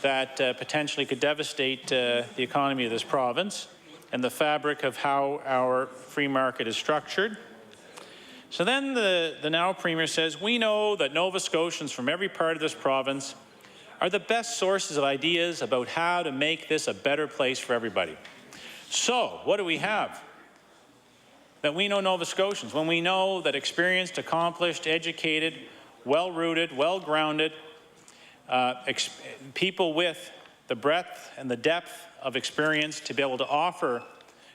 that potentially could devastate the economy of this province and the fabric of how our free market is structured. So then the now Premier says, we know that Nova Scotians from every part of this province are the best sources of ideas about how to make this a better place for everybody. So what do we have? That we know Nova Scotians, when we know that experienced, accomplished, educated, well-rooted, well-grounded, people with the breadth and the depth of experience to be able to offer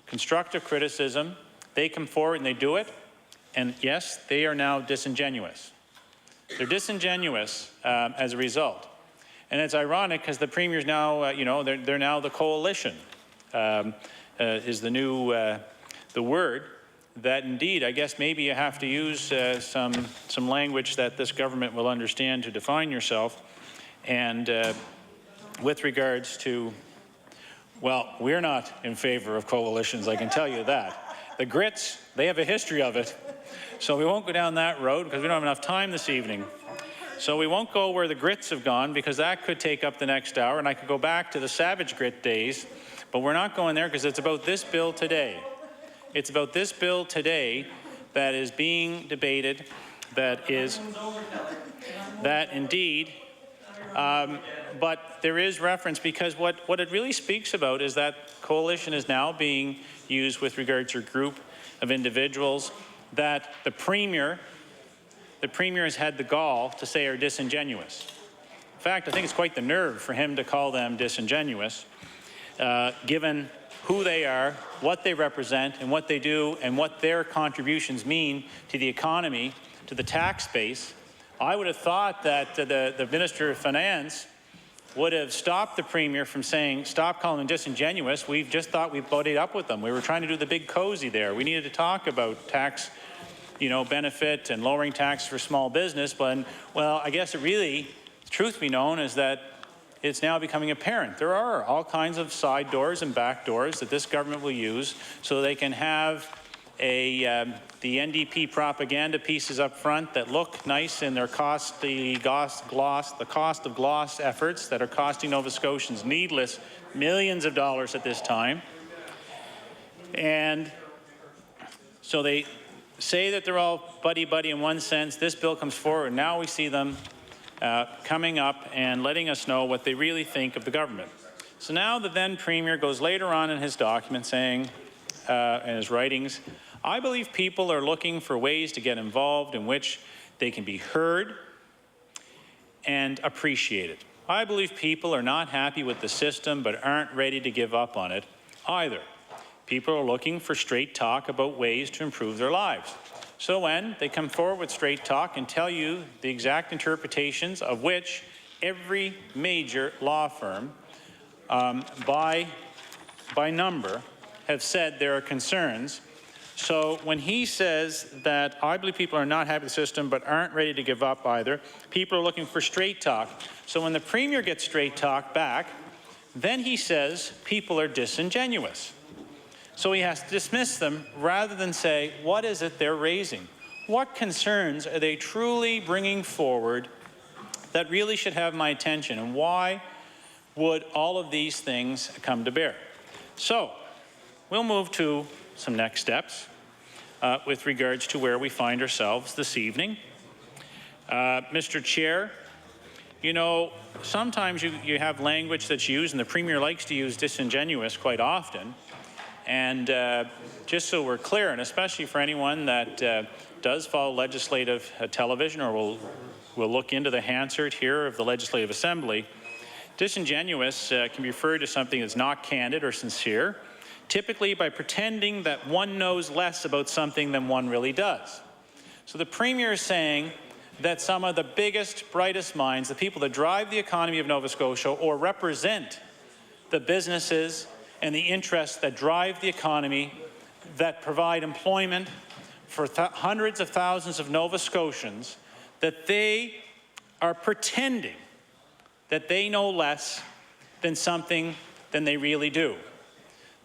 constructive criticism, they come forward and they do it, and yes, they are now disingenuous. They're disingenuous as a result. And it's ironic because the Premier's now, they're now the coalition, is the new, the word that indeed, I guess maybe you have to use some language that this government will understand to define yourself. And with regards to, well, we're not in favor of coalitions, I can tell you that. The Grits, they have a history of it. So we won't go down that road because we don't have enough time this evening. So we won't go where the Grits have gone because that could take up the next hour, and I could go back to the Savage Grit days, but we're not going there because it's about this bill today. It's about this bill today that is being debated, that indeed, but there is reference because what it really speaks about is that coalition is now being used with regard to a group of individuals that the Premier has had the gall to say are disingenuous. In fact, I think it's quite the nerve for him to call them disingenuous, given who they are, what they represent, and what they do, and what their contributions mean to the economy, to the tax base. I would have thought that the Minister of Finance would have stopped the Premier from saying, stop calling them disingenuous. We've just thought we've buddied up with them. We were trying to do the big cozy there. We needed to talk about tax, benefit and lowering tax for small business. But, well, I guess it really, truth be known, is that it's now becoming apparent. There are all kinds of side doors and back doors that this government will use so they can have the NDP propaganda pieces up front that look nice in their cost of gloss efforts that are costing Nova Scotians needless millions of dollars at this time. And so they say that they're all buddy-buddy in one sense. This bill comes forward, and now we see them coming up and letting us know what they really think of the government. So now the then Premier goes later on in his document saying, in his writings, I believe people are looking for ways to get involved in which they can be heard and appreciated. I believe people are not happy with the system but aren't ready to give up on it either. People are looking for straight talk about ways to improve their lives. So when they come forward with straight talk and tell you the exact interpretations of which every major law firm by number have said there are concerns. So when he says that I believe people are not happy with the system but aren't ready to give up either, people are looking for straight talk. So when the Premier gets straight talk back, then he says people are disingenuous. So he has to dismiss them rather than say, what is it they're raising? What concerns are they truly bringing forward that really should have my attention? And why would all of these things come to bear? So we'll move to some next steps with regards to where we find ourselves this evening. Mr. Chair, sometimes you have language that's used, and the Premier likes to use disingenuous quite often. And just so we're clear, and especially for anyone that does follow legislative television or will look into the Hansard here of the Legislative Assembly, disingenuous can be referred to something that's not candid or sincere, typically by pretending that one knows less about something than one really does. So the Premier is saying that some of the biggest, brightest minds, the people that drive the economy of Nova Scotia or represent the businesses and the interests that drive the economy, that provide employment for hundreds of thousands of Nova Scotians, that they are pretending that they know less than something than they really do.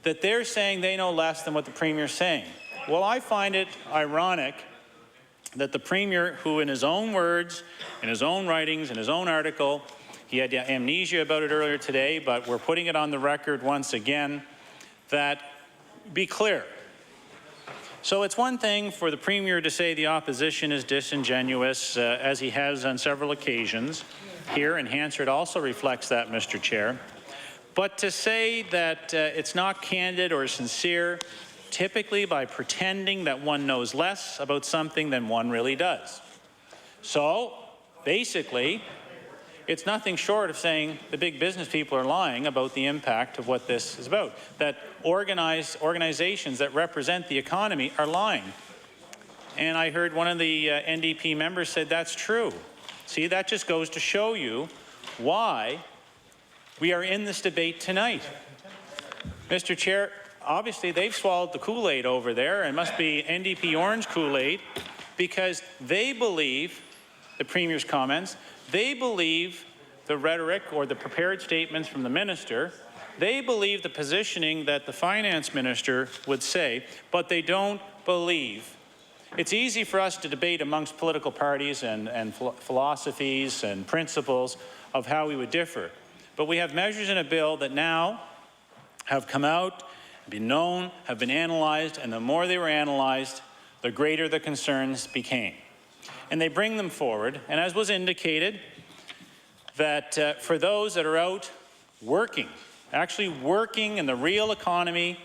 That they're saying they know less than what the Premier is saying. Well, I find it ironic that the Premier, who in his own words, in his own writings, in his own article, he had amnesia about it earlier today, but we're putting it on the record once again, that be clear. So it's one thing for the Premier to say the opposition is disingenuous, as he has on several occasions here, and Hansard also reflects that, Mr. Chair. But to say that it's not candid or sincere, typically by pretending that one knows less about something than one really does. So basically, it's nothing short of saying the big business people are lying about the impact of what this is about, that organizations that represent the economy are lying. And I heard one of the NDP members said that's true. See, that just goes to show you why we are in this debate tonight. Mr. Chair, obviously they've swallowed the Kool-Aid over there, and must be NDP orange Kool-Aid, because they believe the Premier's comments, they believe the rhetoric or the prepared statements from the Minister, they believe the positioning that the Finance Minister would say, but they don't believe. It's easy for us to debate amongst political parties and philosophies and principles of how we would differ. But we have measures in a bill that now have come out, been known, have been analyzed, and the more they were analyzed, the greater the concerns became. And they bring them forward, and as was indicated, that for those that are out working, actually working in the real economy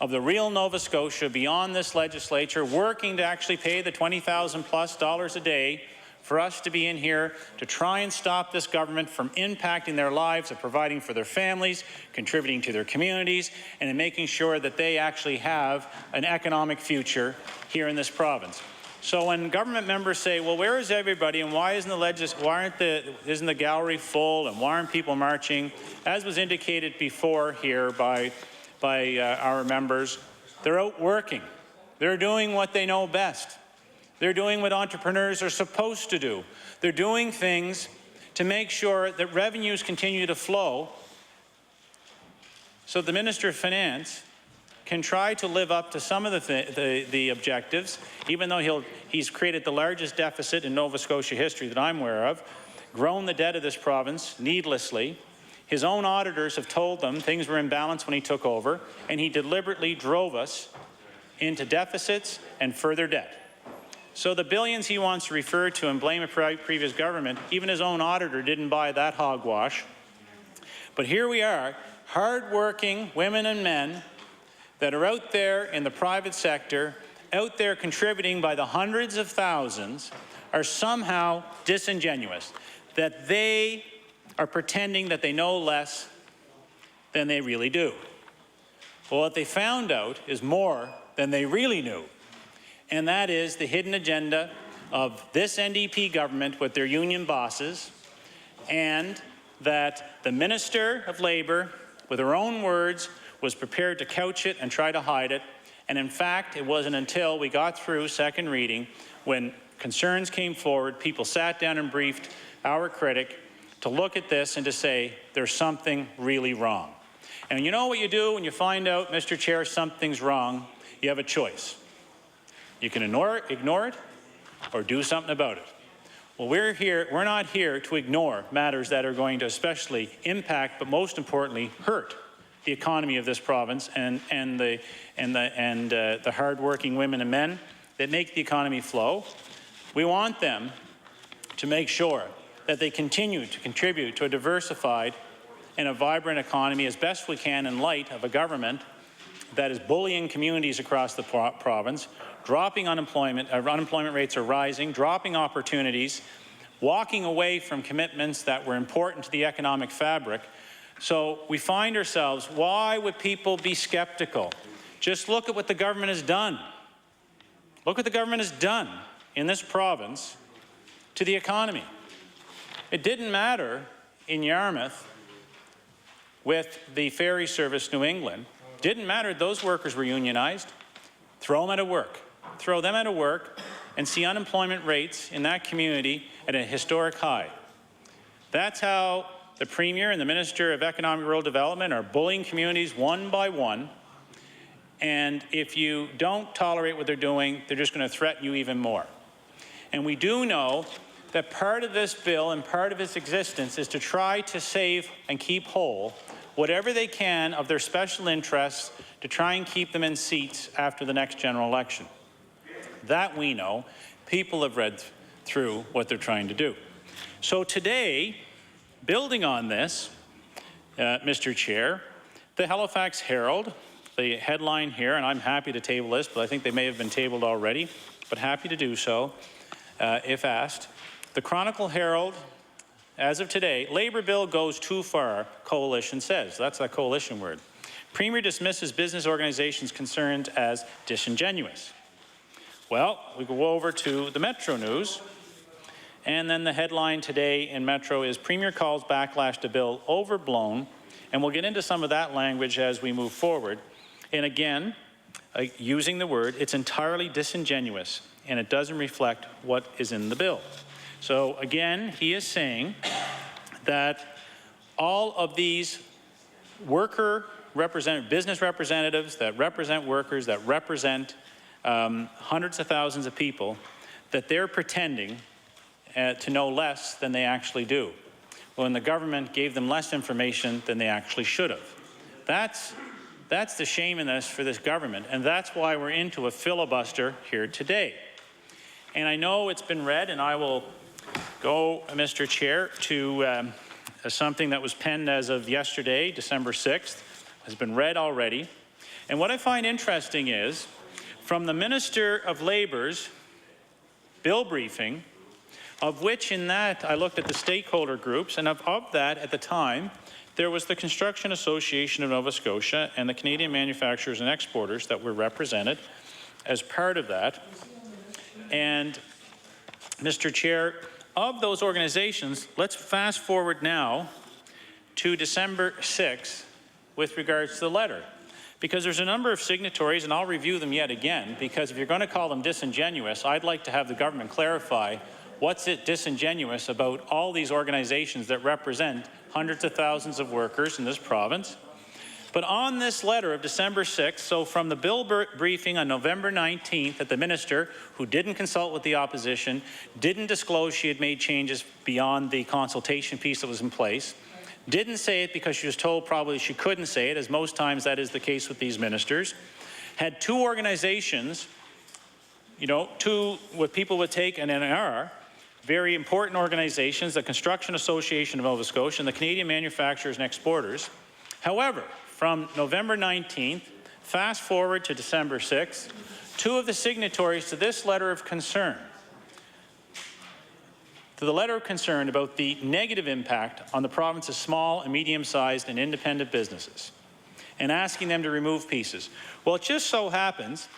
of the real Nova Scotia beyond this legislature, working to actually pay the $20,000+ a day for us to be in here to try and stop this government from impacting their lives, of providing for their families, contributing to their communities, and in making sure that they actually have an economic future here in this province. So when government members say, well, where is everybody and why isn't isn't the gallery full and why aren't people marching? As was indicated before here by our members, they're out working. They're doing what they know best. They're doing what entrepreneurs are supposed to do. They're doing things to make sure that revenues continue to flow so the Minister of Finance can try to live up to some of the objectives, even though he's created the largest deficit in Nova Scotia history that I'm aware of, grown the debt of this province needlessly. His own auditors have told them things were in balance when he took over, and he deliberately drove us into deficits and further debt. So the billions he wants to refer to and blame a previous government, even his own auditor didn't buy that hogwash. But here we are, hard-working women and men that are out there in the private sector, out there contributing by the hundreds of thousands, are somehow disingenuous, that they are pretending that they know less than they really do. Well, what they found out is more than they really knew, and that is the hidden agenda of this NDP government with their union bosses, and that the Minister of Labour, with her own words, was prepared to couch it and try to hide it. And in fact, it wasn't until we got through second reading when concerns came forward, people sat down and briefed our critic to look at this and to say, there's something really wrong. And you know what you do when you find out, Mr. Chair, something's wrong? You have a choice. You can ignore it, or do something about it. Well, we're not here to ignore matters that are going to especially impact, but most importantly, hurt the economy of this province and the hard-working women and men that make the economy flow. We want them to make sure that they continue to contribute to a diversified and a vibrant economy as best we can in light of a government that is bullying communities across the province, dropping unemployment rates are rising, dropping opportunities, walking away from commitments that were important to the economic fabric. So we find ourselves, why would people be skeptical? Just look at what the government has done. Look what the government has done in this province to the economy. It didn't matter in Yarmouth with the ferry service New England. Didn't matter those workers were unionized. Throw them out of work. Throw them out of work and see unemployment rates in that community at a historic high. That's how the Premier and the Minister of Economic Rural Development are bullying communities one by one. And if you don't tolerate what they're doing, they're just going to threaten you even more. And we do know that part of this bill and part of its existence is to try to save and keep whole whatever they can of their special interests to try and keep them in seats after the next general election. That we know. People have read through what they're trying to do. So today, building on this, Mr. Chair, the Halifax Herald, the headline here, and I'm happy to table this, but I think they may have been tabled already, but happy to do so if asked. The Chronicle Herald, as of today, Labour bill goes too far, coalition says. That's that coalition word. Premier dismisses business organizations concerned as disingenuous. Well, we go over to the Metro News, and then the headline today in Metro is Premier calls backlash to bill overblown, and we'll get into some of that language as we move forward. And again, using the word, it's entirely disingenuous, and it doesn't reflect what is in the bill. So again, he is saying that all of these business representatives that represent workers, that represent hundreds of thousands of people, that they're pretending to know less than they actually do, when the government gave them less information than they actually should have. That's the shame in this for this government, and that's why we're into a filibuster here today. And I know it's been read, and I will go, Mr. Chair, to something that was penned as of yesterday, December 6th, has been read already. And what I find interesting is, from the Minister of Labour's bill briefing, of which in that I looked at the stakeholder groups, and of that at the time, there was the Construction Association of Nova Scotia and the Canadian Manufacturers and Exporters that were represented as part of that. And Mr. Chair, of those organizations, let's fast forward now to December 6th with regards to the letter. Because there's a number of signatories, and I'll review them yet again, because if you're going to call them disingenuous, I'd like to have the government clarify what's it disingenuous about all these organizations that represent hundreds of thousands of workers in this province. But on this letter of December 6th, so from the bill briefing on November 19th, that the minister, who didn't consult with the opposition, didn't disclose she had made changes beyond the consultation piece that was in place, didn't say it because she was told probably she couldn't say it, as most times that is the case with these ministers, had two organizations, you know, two what people would take an NR, very important organizations, the Construction Association of Nova Scotia and the Canadian Manufacturers and Exporters. However, from November 19th, fast forward to December 6th, two of the signatories to this letter of concern, about the negative impact on the province's small and medium-sized and independent businesses, and asking them to remove pieces. Well, it just so happens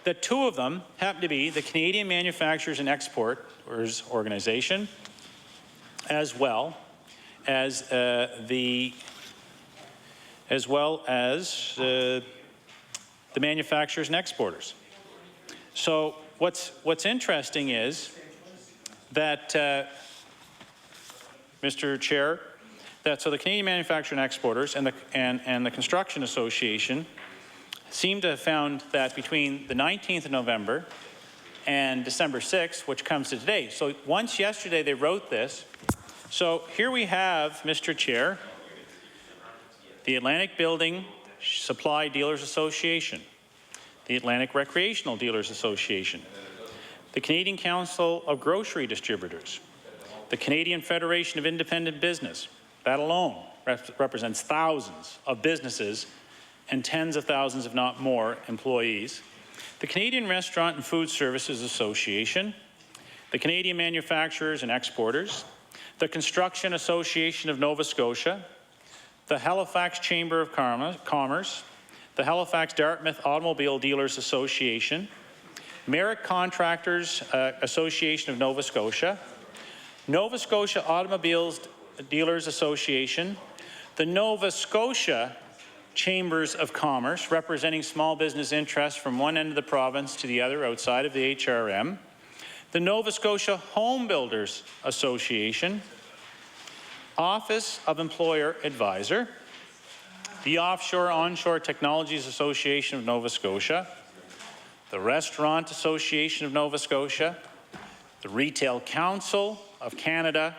that two of them happen to be the Canadian Manufacturers and Exporters Organization, as well as the Manufacturers and Exporters. So what's interesting is that, Mr. Chair, that so the Canadian Manufacturers and Exporters and the Construction Association seem to have found that between the 19th of November and December 6th, which comes to today. So once yesterday they wrote this. So here we have, Mr. Chair, the Atlantic Building Supply Dealers Association, the Atlantic Recreational Dealers Association, the Canadian Council of Grocery Distributors, the Canadian Federation of Independent Business. That alone represents thousands of businesses and tens of thousands, if not more, employees. The Canadian Restaurant and Food Services Association, the Canadian Manufacturers and Exporters, the Construction Association of Nova Scotia, the Halifax Chamber of Commerce, the Halifax Dartmouth Automobile Dealers Association, Merrick Contractors Association of Nova Scotia, Nova Scotia Automobiles Dealers Association, the Nova Scotia Chambers of Commerce, representing small business interests from one end of the province to the other outside of the HRM, the Nova Scotia Home Builders Association, Office of Employer Advisor, the Offshore-Onshore Technologies Association of Nova Scotia, the Restaurant Association of Nova Scotia, the Retail Council of Canada,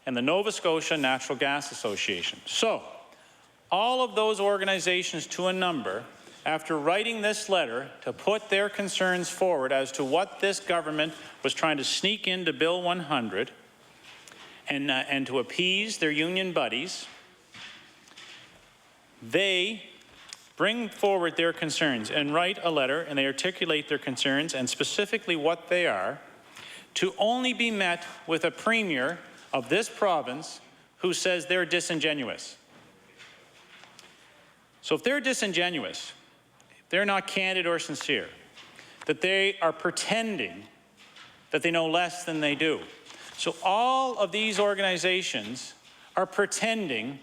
and the Nova Scotia Natural Gas Association. So, all of those organizations to a number, after writing this letter to put their concerns forward as to what this government was trying to sneak into Bill 100 and to appease their union buddies, they bring forward their concerns and write a letter, and they articulate their concerns and specifically what they are, to only be met with a premier of this province who says they're disingenuous. So if they're disingenuous, they're not candid or sincere, that they are pretending that they know less than they do. So all of these organizations are pretending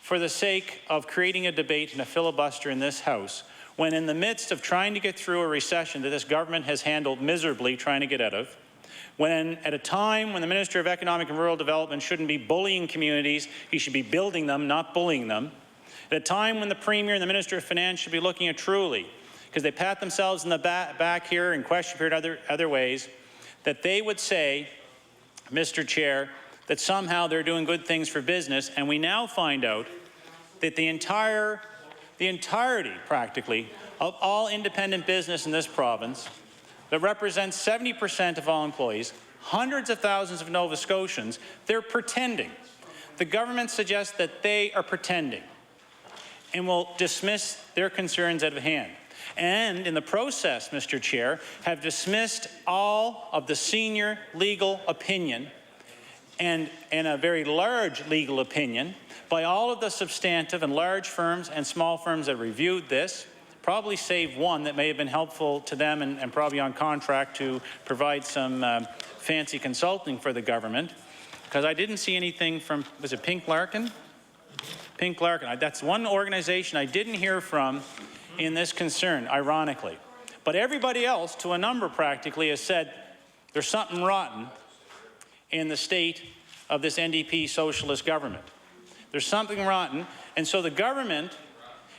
for the sake of creating a debate and a filibuster in this House, when in the midst of trying to get through a recession that this government has handled miserably trying to get out of, when at a time when the Minister of Economic and Rural Development shouldn't be bullying communities, he should be building them, not bullying them, at a time when the Premier and the Minister of Finance should be looking at truly, because they pat themselves in the back here and question period other ways, that they would say, Mr. Chair, that somehow they're doing good things for business, and we now find out that the entirety, practically, of all independent business in this province, that represents 70% of all employees, hundreds of thousands of Nova Scotians, they're pretending. The government suggests that they are pretending and will dismiss their concerns out of hand. And in the process, Mr. Chair, have dismissed all of the senior legal opinion and a very large legal opinion by all of the substantive and large firms and small firms that reviewed this, probably save one that may have been helpful to them and probably on contract to provide some fancy consulting for the government, because I didn't see anything from, was it Pink Larkin? Pink Larkin. That's one organization I didn't hear from in this concern, ironically. But everybody else, to a number practically, has said there's something rotten in the state of this NDP socialist government. There's something rotten, and so the government,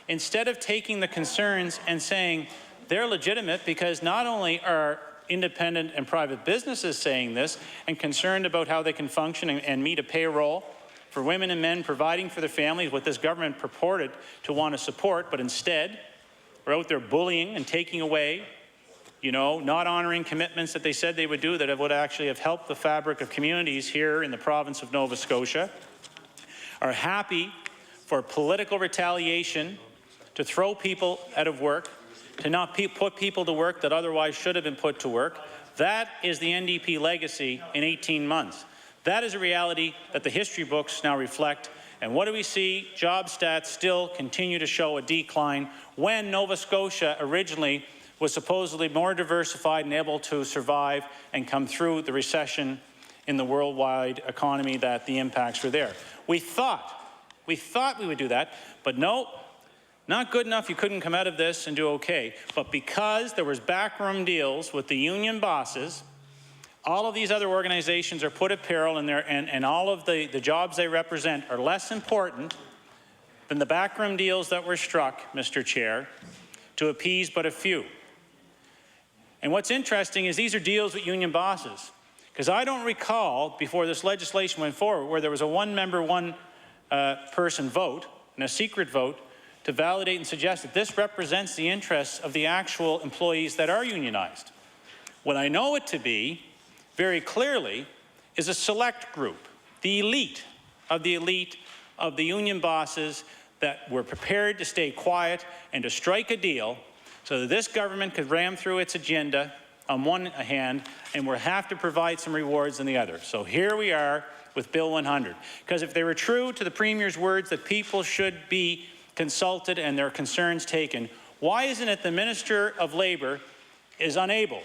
instead of taking the concerns and saying they're legitimate, because not only are independent and private businesses saying this and concerned about how they can function and meet a payroll for women and men providing for their families, what this government purported to want to support, but instead we're out there bullying and taking away, you know, not honoring commitments that they said they would do that would actually have helped the fabric of communities here in the province of Nova Scotia, are happy for political retaliation to throw people out of work, to not put people to work that otherwise should have been put to work. That is the NDP legacy in 18 months. That is a reality that the history books now reflect. And what do we see? Job stats still continue to show a decline when Nova Scotia originally was supposedly more diversified and able to survive and come through the recession in the worldwide economy, that the impacts were there. We thought we would do that, but no, not good enough. You couldn't come out of this and do okay. But because there was backroom deals with the union bosses, all of these other organizations are put at peril, and all of the jobs they represent are less important than the backroom deals that were struck, Mr. Chair, to appease but a few. And what's interesting is these are deals with union bosses, because I don't recall before this legislation went forward where there was a one-member, one-person vote and a secret vote to validate and suggest that this represents the interests of the actual employees that are unionized. What I know it to be very clearly is a select group, the elite of the union bosses that were prepared to stay quiet and to strike a deal so that this government could ram through its agenda on one hand and will have to provide some rewards on the other. So here we are with Bill 100. Because if they were true to the Premier's words that people should be consulted and their concerns taken, why isn't it the Minister of Labour is unable,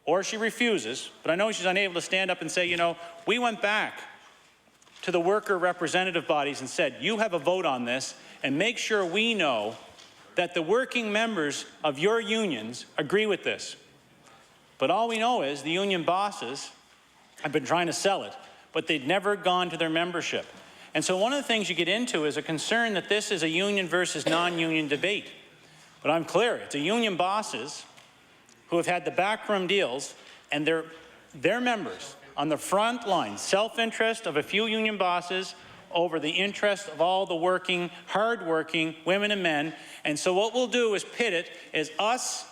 or she refuses, but I know she's unable to stand up and say, you know, we went back to the worker representative bodies and said, you have a vote on this, and make sure we know that the working members of your unions agree with this. But all we know is the union bosses have been trying to sell it, but they'd never gone to their membership. And so one of the things you get into is a concern that this is a union versus non-union debate. But I'm clear, it's a union bosses who have had the backroom deals, and their members on the front line, self-interest of a few union bosses over the interest of all the working, hard-working women and men. And so what we'll do is pit it as us,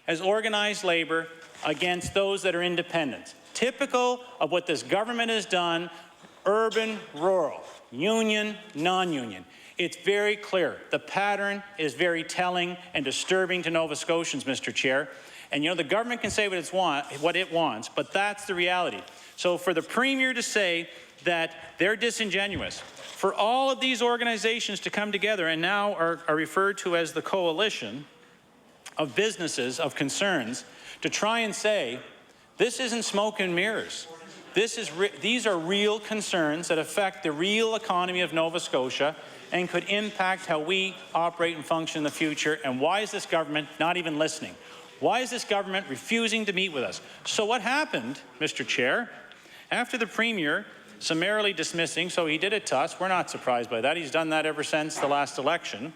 as organized labor, against those that are independent. Typical of what this government has done, urban, rural, union, non-union. It's very clear. The pattern is very telling and disturbing to Nova Scotians, Mr. Chair. And you know, the government can say what it wants, but that's the reality. So for the Premier to say that they're disingenuous, for all of these organizations to come together and now are referred to as the coalition of businesses, of concerns, to try and say, this isn't smoke and mirrors. These are real concerns that affect the real economy of Nova Scotia and could impact how we operate and function in the future. And why is this government not even listening? Why is this government refusing to meet with us? So what happened, Mr. Chair, after the Premier summarily dismissing, so he did it to us, we're not surprised by that. He's done that ever since the last election.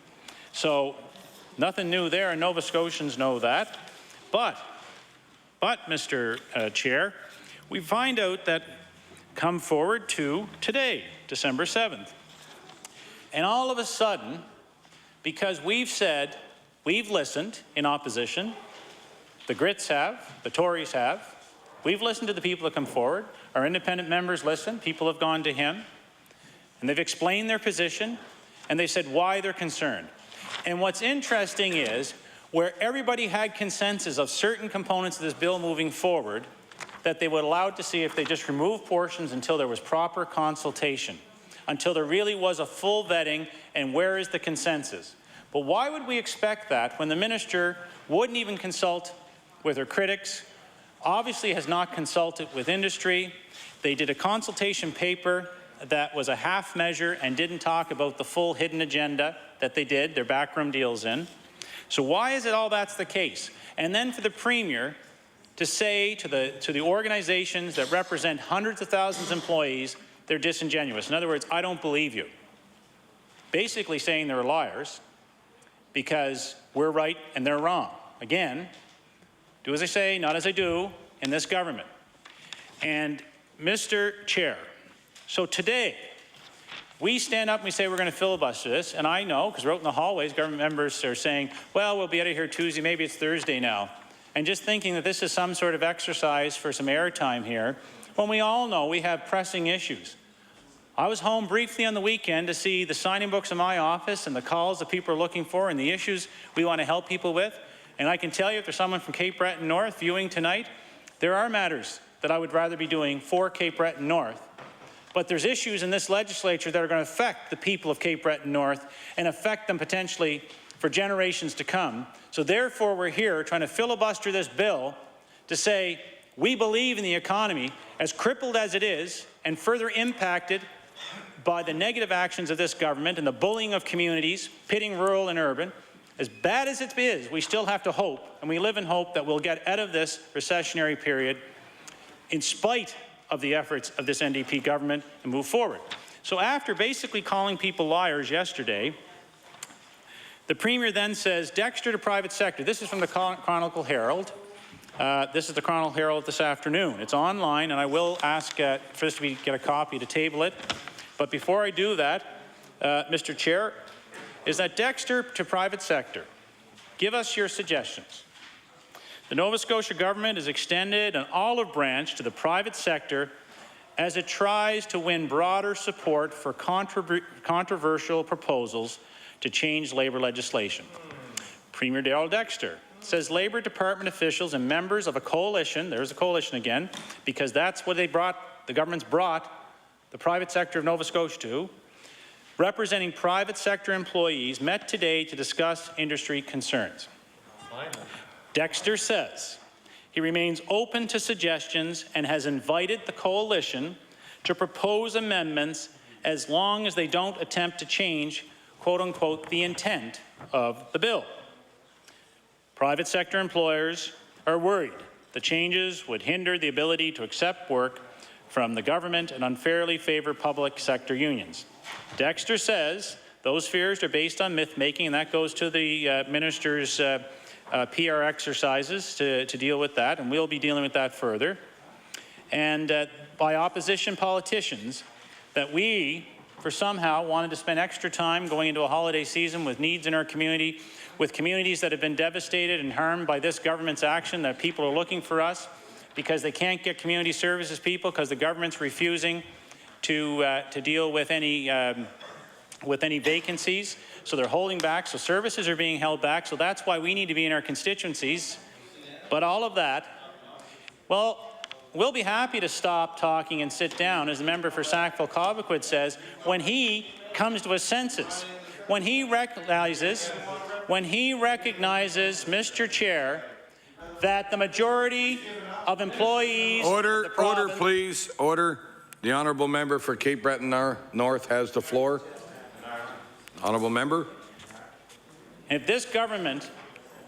So nothing new there, and Nova Scotians know that. But Mr. Chair, we find out that come forward to today, December 7th. And all of a sudden, because we've said, we've listened in opposition, the Grits have, the Tories have, we've listened to the people that come forward, our independent members listen, people have gone to him, and they've explained their position, and they said why they're concerned. And what's interesting is, where everybody had consensus of certain components of this bill moving forward, that they would allow to see if they just remove portions until there was proper consultation, until there really was a full vetting, and where is the consensus? But why would we expect that when the minister wouldn't even consult with her critics, obviously has not consulted with industry? They did a consultation paper that was a half measure and didn't talk about the full hidden agenda that they did, their backroom deals in. So why is it all that's the case? And then for the Premier to say to the organizations that represent hundreds of thousands of employees, they're disingenuous. In other words, I don't believe you. Basically saying they're liars because we're right and they're wrong. Again, do as I say, not as I do in this government. And Mr. Chair, so today, we stand up and we say we're going to filibuster this, and I know, because we're out in the hallways, government members are saying, well, we'll be out of here Tuesday, maybe it's Thursday now. And just thinking that this is some sort of exercise for some airtime here, when we all know we have pressing issues. I was home briefly on the weekend to see the signing books in my office and the calls that people are looking for and the issues we want to help people with. And I can tell you, if there's someone from Cape Breton North viewing tonight, there are matters that I would rather be doing for Cape Breton North. But there's issues in this legislature that are going to affect the people of Cape Breton North and affect them potentially for generations to come. So therefore, we're here trying to filibuster this bill to say we believe in the economy, as crippled as it is and further impacted by the negative actions of this government and the bullying of communities, pitting rural and urban. As bad as it is, we still have to hope, and we live in hope, that we'll get out of this recessionary period in spite of the efforts of this NDP government and move forward. So after basically calling people liars yesterday, the Premier then says, Dexter to private sector. This is from the Chronicle Herald. This is the Chronicle Herald this afternoon. It's online, and I will ask for this to get a copy to table it. But before I do that, Mr. Chair, is that Dexter to private sector. Give us your suggestions. The Nova Scotia government has extended an olive branch to the private sector as it tries to win broader support for controversial proposals to change labour legislation. Premier Darrell Dexter says Labour Department officials and members of a coalition, there's a coalition again, because that's what the government's brought the private sector of Nova Scotia to, representing private sector employees, met today to discuss industry concerns. Dexter says he remains open to suggestions and has invited the coalition to propose amendments as long as they don't attempt to change, quote unquote, the intent of the bill. Private sector employers are worried the changes would hinder the ability to accept work from the government and unfairly favor public sector unions. Dexter says those fears are based on myth-making, and that goes to the minister's PR exercises to deal with that, and we'll be dealing with that further. And by opposition politicians, that we, for somehow, wanted to spend extra time going into a holiday season with needs in our community, with communities that have been devastated and harmed by this government's action, that people are looking for us because they can't get community services people because the government's refusing to deal with any vacancies. So they're holding back. So services are being held back. So that's why we need to be in our constituencies. But all of that, well, we'll be happy to stop talking and sit down, as the member for Sackville-Cobequid says, when he comes to his senses, when he recognizes, Mr. Chair, that the majority of employees... Order, please. Order. The honourable member for Cape Breton North has the floor. Honourable member. If this government,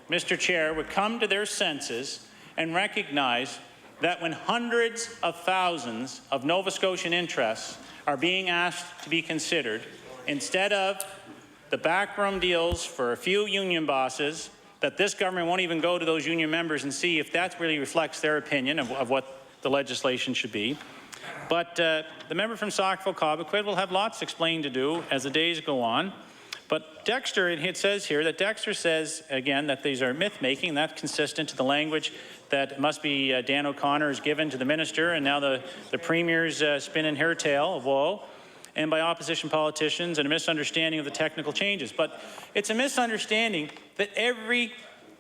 Mr. Chair, would come to their senses and recognize that when hundreds of thousands of Nova Scotian interests are being asked to be considered, instead of the backroom deals for a few union bosses, that this government won't even go to those union members and see if that really reflects their opinion of what the legislation should be. But the member from Sackville-Cobequid will have lots explained to do as the days go on. But Dexter, it says here that Dexter says, again, that these are myth-making, and that's consistent to the language that must be Dan O'Connor has given to the minister, and now the Premier's spinning her tail of woe, and by opposition politicians, and a misunderstanding of the technical changes. But it's a misunderstanding that every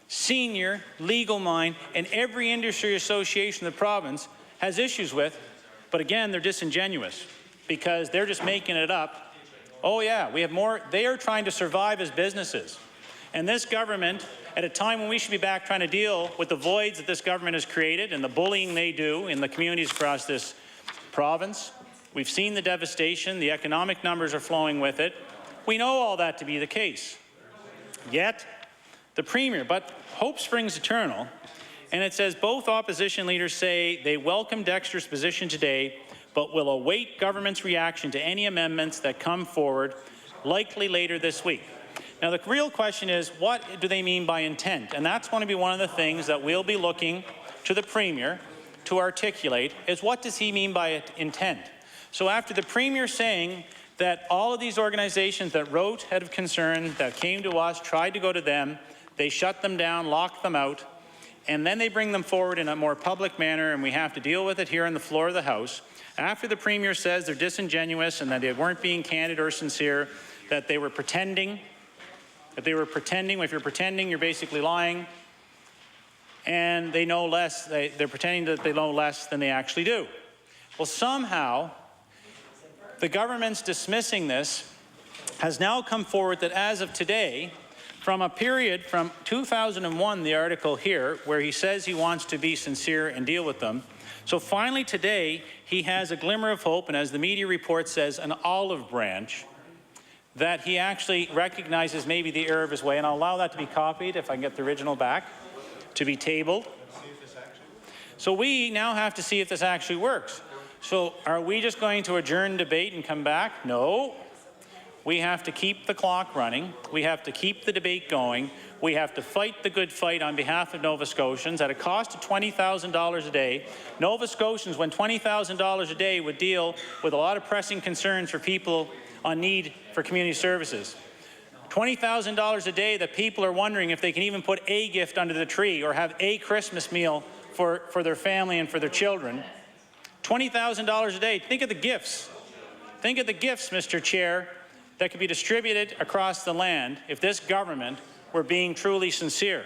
senior legal mind and every industry association in the province has issues with. But again, they're disingenuous because they're just making it up. Oh yeah, we have more. They are trying to survive as businesses. And this government, at a time when we should be back trying to deal with the voids that this government has created and the bullying they do in the communities across this province, we've seen the devastation, the economic numbers are flowing with it. We know all that to be the case. Yet, the Premier, but hope springs eternal, and it says both opposition leaders say they welcome Dexter's position today, but will await government's reaction to any amendments that come forward, likely later this week. Now, the real question is, what do they mean by intent? And that's going to be one of the things that we'll be looking to the Premier to articulate, is what does he mean by intent? So after the Premier saying that all of these organizations that wrote head of concern, that came to us, tried to go to them, they shut them down, locked them out, and then they bring them forward in a more public manner, and we have to deal with it here on the floor of the House. After the Premier says they're disingenuous and that they weren't being candid or sincere, that they were pretending, if you're pretending, you're basically lying, and they know less, they're pretending that they know less than they actually do. Well, somehow, the government's dismissing this has now come forward that as of today, from a period from 2001, the article here, where he says he wants to be sincere and deal with them, so finally today, he has a glimmer of hope, and as the media report says, an olive branch, that he actually recognizes maybe the error of his way, and I'll allow that to be copied if I can get the original back, to be tabled. So we now have to see if this actually works. So are we just going to adjourn debate and come back? No. We have to keep the clock running. We have to keep the debate going. We have to fight the good fight on behalf of Nova Scotians at a cost of $20,000 a day. Nova Scotians, when $20,000 a day would deal with a lot of pressing concerns for people on need for community services. $20,000 a day that people are wondering if they can even put a gift under the tree or have a Christmas meal for their family and for their children. $20,000 a day. Think of the gifts. Think of the gifts, Mr. Chair, that could be distributed across the land if this government were being truly sincere.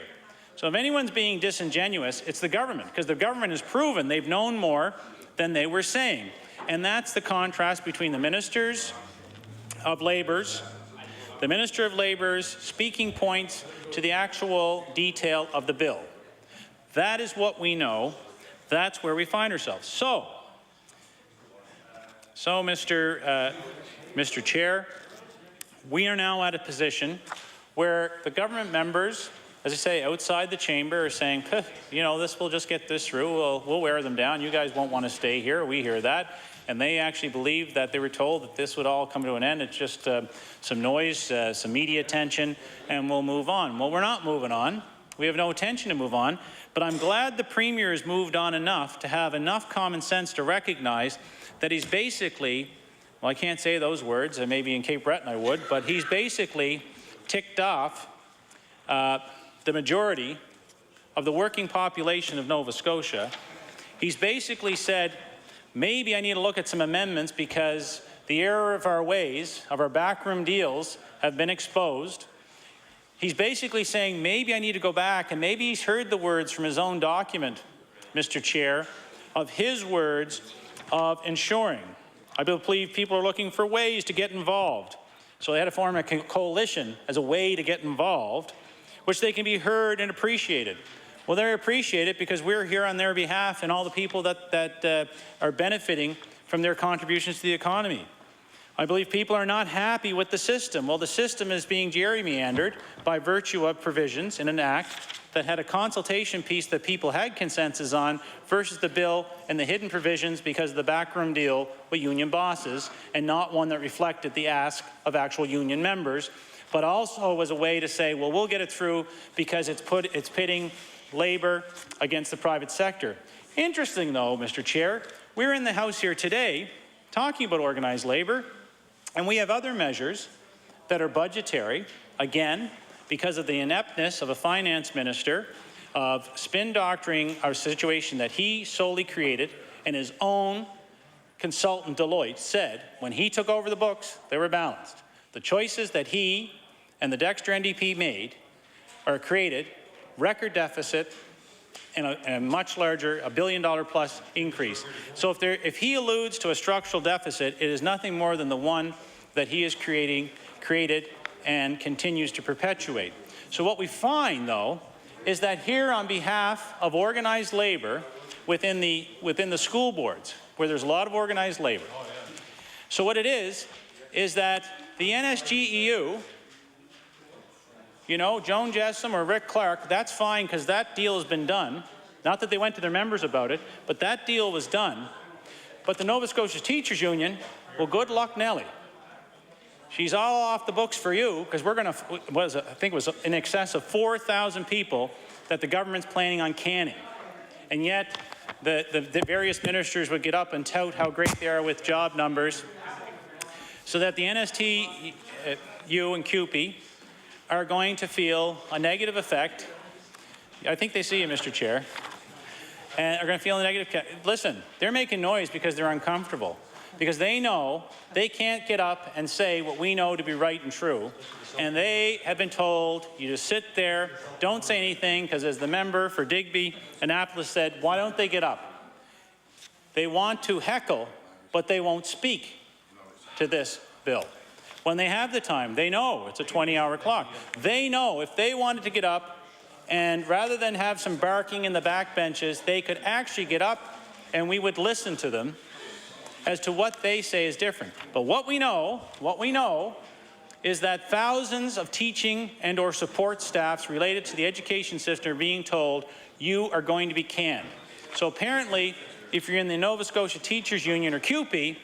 So if anyone's being disingenuous, it's the government, because the government has proven they've known more than they were saying. And that's the contrast between the ministers of Labour's, the Minister of Labour's speaking points to the actual detail of the bill. That is what we know. That's where we find ourselves. So Mr. Chair, we are now at a position where the government members, as I say, outside the chamber are saying, you know, this will just get this through. We'll wear them down. You guys won't want to stay here. We hear that. And they actually believe that they were told that this would all come to an end. It's just some noise, some media attention, and we'll move on. Well, we're not moving on. We have no intention to move on. But I'm glad the Premier has moved on enough to have enough common sense to recognize that he's basically, well, I can't say those words, and maybe in Cape Breton I would, but he's basically ticked off the majority of the working population of Nova Scotia. He's basically said, maybe I need to look at some amendments because the error of our ways, of our backroom deals, have been exposed. He's basically saying maybe I need to go back, and maybe he's heard the words from his own document, Mr. Chair, of his words of ensuring. I believe people are looking for ways to get involved. So they had to form a coalition as a way to get involved, which they can be heard and appreciated. Well, they appreciate it because we're here on their behalf and all the people that are benefiting from their contributions to the economy. I believe people are not happy with the system. Well, the system is being gerrymandered by virtue of provisions in an act that had a consultation piece that people had consensus on versus the bill and the hidden provisions because of the backroom deal with union bosses, and not one that reflected the ask of actual union members, but also was a way to say, well, we'll get it through because it's pitting Labour against the private sector. Interesting, though, Mr. Chair, we're in the House here today talking about organized labour, and we have other measures that are budgetary, again, because of the ineptness of a finance minister of spin-doctoring our situation that he solely created, and his own consultant, Deloitte, said when he took over the books, they were balanced. The choices that he and the Dexter NDP made are created record deficit and a much larger, $1 billion plus increase. So if he alludes to a structural deficit, it is nothing more than the one that he is created and continues to perpetuate. So what we find, though, is that here on behalf of organized labor within the school boards, where there's a lot of organized labor. So what it is that the NSGEU, you know, Joan Jessam or Rick Clark, that's fine because that deal has been done. Not that they went to their members about it, but that deal was done. But the Nova Scotia Teachers Union, well, good luck, Nellie. She's all off the books for you because we're going to, I think it was in excess of 4,000 people that the government's planning on canning. And yet, the various ministers would get up and tout how great they are with job numbers, so that the NSTU and CUPE are going to feel a negative effect. I think they see you, Mr. Chair. And are going to feel a negative. Listen, they're making noise because they're uncomfortable, because they know they can't get up and say what we know to be right and true. And they have been told, you just sit there, don't say anything, because as the member for Digby, Annapolis said, why don't they get up? They want to heckle, but they won't speak to this bill. When they have the time, they know it's a 20-hour clock. They know if they wanted to get up, and rather than have some barking in the back benches, they could actually get up and we would listen to them as to what they say is different. But what we know is that thousands of teaching and or support staffs related to the education system are being told you are going to be canned. So apparently, if you're in the Nova Scotia Teachers Union or CUPE,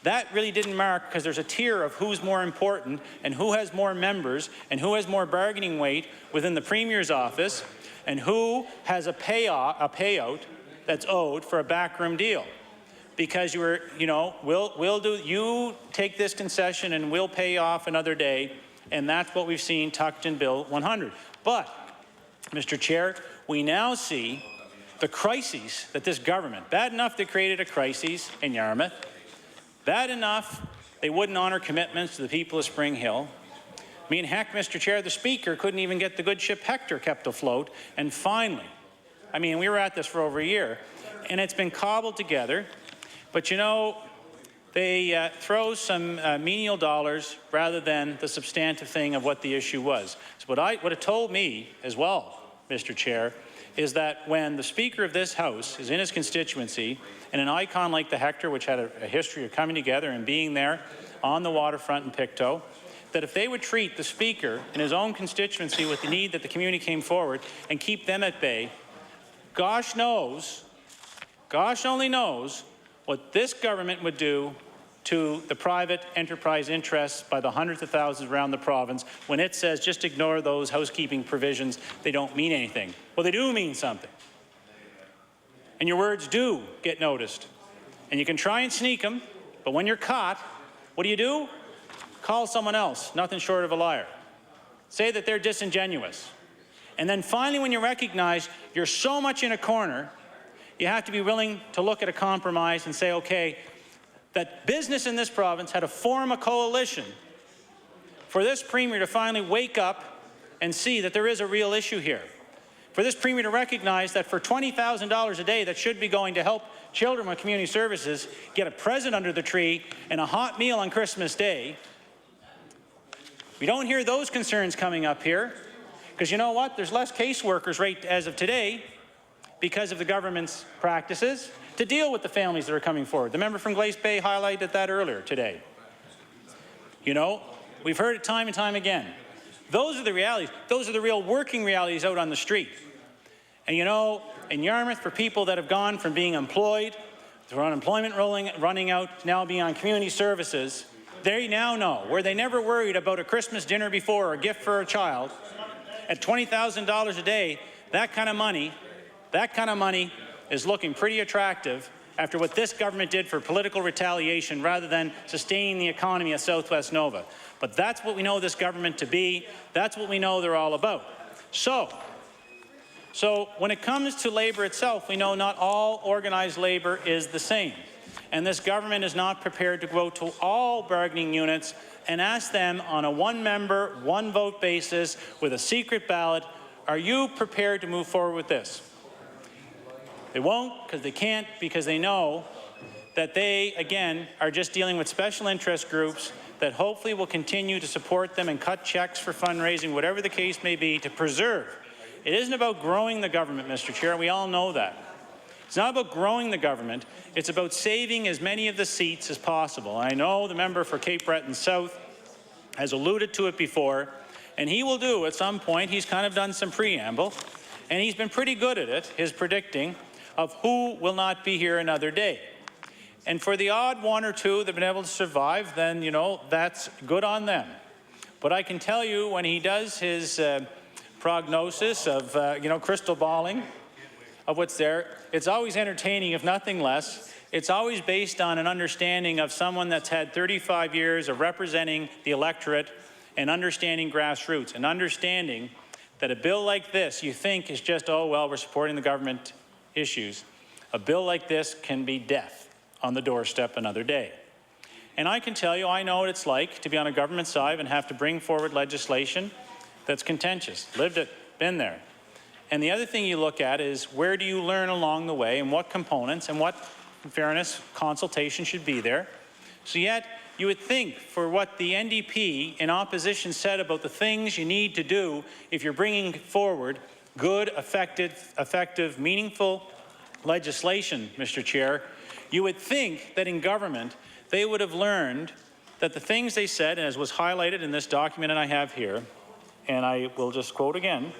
that really didn't mark because there's a tier of who's more important and who has more members and who has more bargaining weight within the Premier's office and who has a payout that's owed for a backroom deal. Because you were, you know, you take this concession and we'll pay off another day, and that's what we've seen tucked in Bill 100. But, Mr. Chair, we now see the crises that this government, bad enough they created a crisis in Yarmouth, bad enough they wouldn't honour commitments to the people of Spring Hill. I mean, heck, Mr. Chair, the Speaker couldn't even get the good ship Hector kept afloat. And finally, I mean, we were at this for over a year, and it's been cobbled together. But, you know, they throw some menial dollars rather than the substantive thing of what the issue was. So what it told me as well, Mr. Chair, is that when the Speaker of this House is in his constituency, and an icon like the Hector, which had a history of coming together and being there on the waterfront in Pictou, that if they would treat the Speaker in his own constituency with the need that the community came forward and keep them at bay, gosh only knows what this government would do to the private enterprise interests by the hundreds of thousands around the province when it says just ignore those housekeeping provisions, they don't mean anything. Well, they do mean something. And your words do get noticed. And you can try and sneak them, but when you're caught, what do? Call someone else, nothing short of a liar. Say that they're disingenuous. And then finally, when you recognize you're so much in a corner, you have to be willing to look at a compromise and say, okay, that business in this province had to form a coalition for this Premier to finally wake up and see that there is a real issue here. For this Premier to recognize that for $20,000 a day that should be going to help children with community services get a present under the tree and a hot meal on Christmas Day, we don't hear those concerns coming up here, because you know what? There's less caseworkers right as of today because of the government's practices to deal with the families that are coming forward. The member from Glace Bay highlighted that earlier today. You know, we've heard it time and time again. Those are the realities. Those are the real working realities out on the street. And you know, in Yarmouth, for people that have gone from being employed, to unemployment running out, now being on community services, they now know, where they never worried about a Christmas dinner before or a gift for a child, at $20,000 a day, that kind of money is looking pretty attractive after what this government did for political retaliation rather than sustaining the economy of Southwest Nova. But that's what we know this government to be. That's what we know they're all about. So when it comes to labor itself, we know not all organized labor is the same. And this government is not prepared to go to all bargaining units and ask them on a one-member, one-vote basis with a secret ballot, are you prepared to move forward with this? They won't, because they can't, because they know that they, again, are just dealing with special interest groups that hopefully will continue to support them and cut checks for fundraising, whatever the case may be, to preserve. It isn't about growing the government, Mr. Chair. We all know that. It's not about growing the government. It's about saving as many of the seats as possible. I know the member for Cape Breton South has alluded to it before, and he will do at some point. He's kind of done some preamble, and he's been pretty good at it, his predicting of who will not be here another day. And for the odd one or two that have been able to survive, then, you know, that's good on them. But I can tell you, when he does his prognosis of, you know, crystal balling of what's there, it's always entertaining, if nothing less. It's always based on an understanding of someone that's had 35 years of representing the electorate and understanding grassroots and understanding that a bill like this you think is just, oh, well, we're supporting the government issues. A bill like this can be death on the doorstep another day. And I can tell you, I know what it's like to be on a government side and have to bring forward legislation that's contentious. Lived it, been there. And the other thing you look at is where do you learn along the way and what components and what, in fairness, consultation should be there. So yet, you would think for what the NDP in opposition said about the things you need to do if you're bringing forward good, effective, meaningful legislation, Mr. Chair, you would think that in government they would have learned that the things they said, and as was highlighted in this document and I have here, and I will just quote again,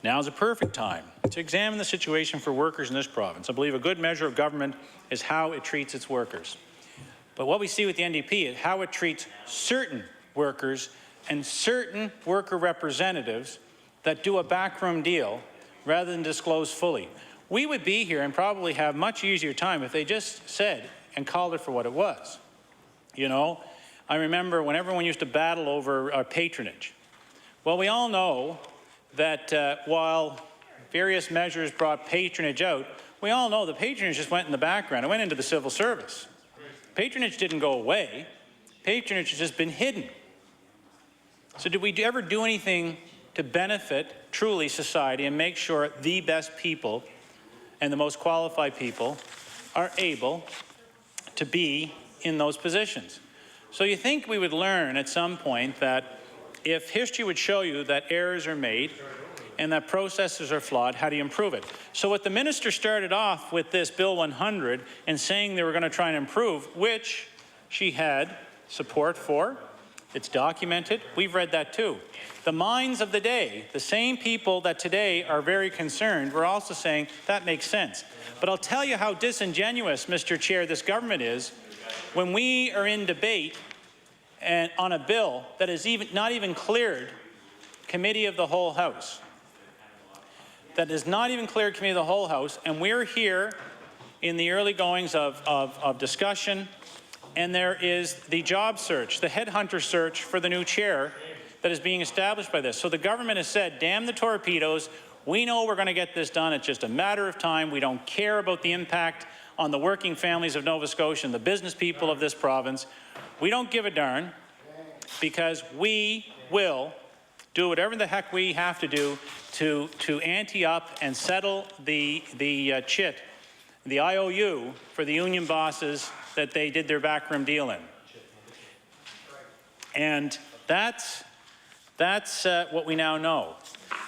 now is a perfect time to examine the situation for workers in this province. I believe a good measure of government is how it treats its workers. But what we see with the NDP is how it treats certain workers and certain worker representatives that do a backroom deal rather than disclose fully. We would be here and probably have much easier time if they just said and called it for what it was. You know, I remember when everyone used to battle over patronage. Well, we all know that while various measures brought patronage out, we all know the patronage just went in the background. It went into the civil service. Patronage didn't go away. Patronage has just been hidden. So did we ever do anything to benefit truly society and make sure the best people and the most qualified people are able to be in those positions? So you think we would learn at some point that if history would show you that errors are made and that processes are flawed, how do you improve it? So what the minister started off with this Bill 100 and saying they were going to try and improve, which she had support for, it's documented, we've read that too. The minds of the day, the same people that today are very concerned, were also saying that makes sense. But I'll tell you how disingenuous, Mr. Chair, this government is when we are in debate and on a bill that is not even cleared committee of the whole House. That is not even cleared committee of the whole House, and we're here in the early goings of discussion, and there is the job search, the headhunter search for the new chair that is being established by this. So the government has said, damn the torpedoes, we know we're going to get this done, it's just a matter of time, we don't care about the impact on the working families of Nova Scotia and the business people of this province. We don't give a darn, because we will do whatever the heck we have to do to ante up and settle the chit, the IOU for the union bosses that they did their backroom deal in. And that's what we now know.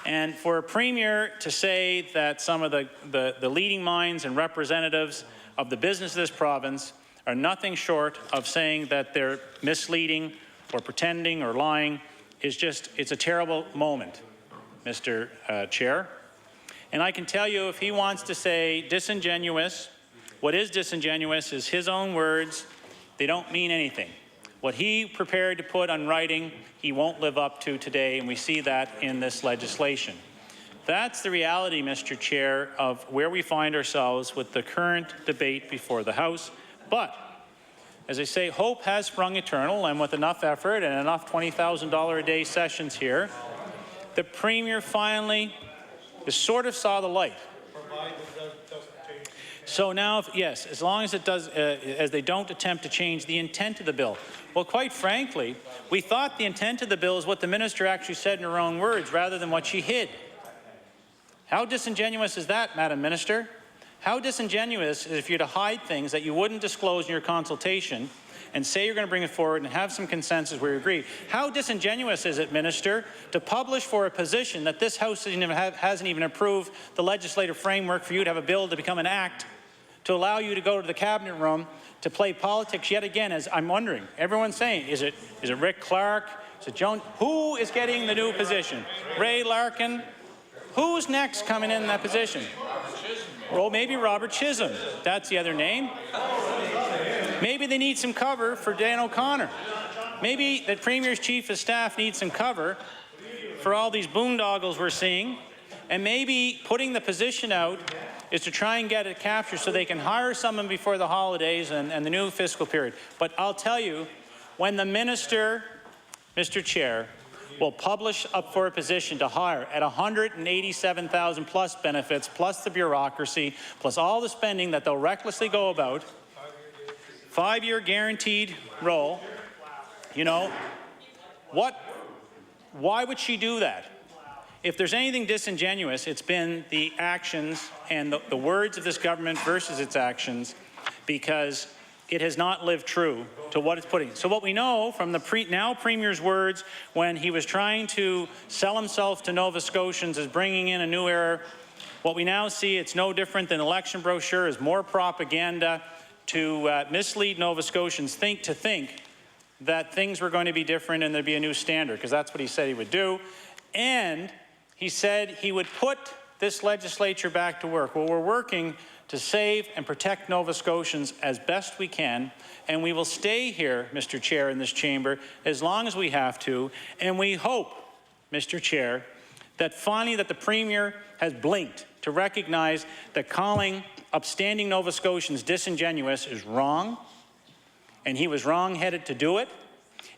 And for a premier to say that some of the leading minds and representatives of the business of this province are nothing short of saying that they're misleading or pretending or lying is just, it's a terrible moment, Mr. Chair. And I can tell you, if he wants to say disingenuous, what is disingenuous is his own words. They don't mean anything. What he prepared to put on writing, he won't live up to today, and we see that in this legislation. That's the reality, Mr. Chair, of where we find ourselves with the current debate before the House. But, as I say, hope has sprung eternal, and with enough effort and enough $20,000 a day sessions here, the Premier finally sort of saw the light. So now, yes, as long as it does, as they don't attempt to change the intent of the bill. Well, quite frankly, we thought the intent of the bill is what the minister actually said in her own words rather than what she hid. How disingenuous is that, Madam Minister? How disingenuous is if you're to hide things that you wouldn't disclose in your consultation and say you're going to bring it forward and have some consensus where you agree. How disingenuous is it, Minister, to publish for a position that this House hasn't even approved the legislative framework for you to have a bill to become an act, to allow you to go to the cabinet room to play politics yet again? As I'm wondering, everyone's saying, is it Rick Clark? Is it Joan? Who is getting the new position? Ray Larkin? Who's next coming in that position? Well, maybe Robert Chisholm. That's the other name. Maybe they need some cover for Dan O'Connor. Maybe the Premier's Chief of Staff needs some cover for all these boondoggles we're seeing. And maybe putting the position out is to try and get it captured so they can hire someone before the holidays and the new fiscal period. But I'll tell you, when the minister, Mr. Chair, will publish up for a position to hire at 187,000 plus benefits, plus the bureaucracy, plus all the spending that they'll recklessly go about, 5-year guaranteed role, you know, why would she do that? If there's anything disingenuous, it's been the actions and the words of this government versus its actions, because it has not lived true to what it's putting. So what we know from the now Premier's words when he was trying to sell himself to Nova Scotians as bringing in a new era, what we now see, it's no different than election brochure, is more propaganda to mislead Nova Scotians think that things were going to be different and there'd be a new standard, because that's what he said he would do. And he said he would put this legislature back to work. Well, we're working to save and protect Nova Scotians as best we can, and we will stay here, Mr. Chair, in this chamber as long as we have to, and we hope, Mr. Chair, that finally that the Premier has blinked to recognize that calling upstanding Nova Scotians disingenuous is wrong, and he was wrong-headed to do it,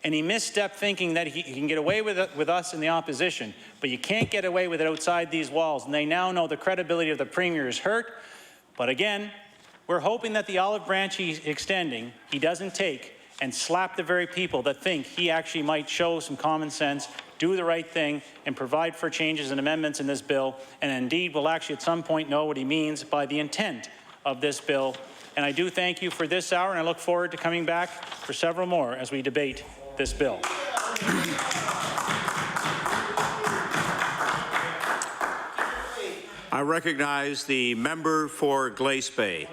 and he misstepped thinking that he can get away with it with us in the opposition, but you can't get away with it outside these walls, and they now know the credibility of the Premier is hurt. But again, we're hoping that the olive branch he's extending, he doesn't take and slap the very people that think he actually might show some common sense, do the right thing, and provide for changes and amendments in this bill, and indeed will actually at some point know what he means by the intent of this bill. And I do thank you for this hour, and I look forward to coming back for several more as we debate this bill. I recognize the member for Glace Bay.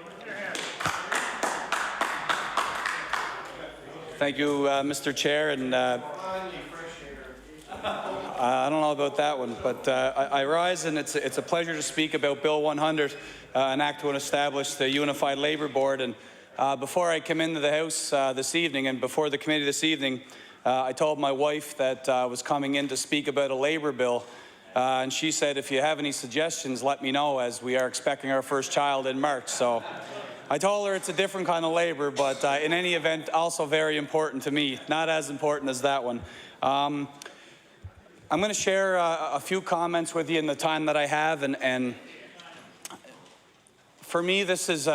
Thank you, Mr. Chair, and I don't know about that one, but I rise, and it's a pleasure to speak about Bill 100, an act to establish the Unified Labour Board. And before I come into the House this evening, and before the committee this evening, I told my wife that I was coming in to speak about a Labour bill. And she said, if you have any suggestions, let me know, as we are expecting our first child in March. So I told her it's a different kind of labor, but in any event, also very important to me, not as important as that one. I'm going to share a few comments with you in the time that I have, and for me, this is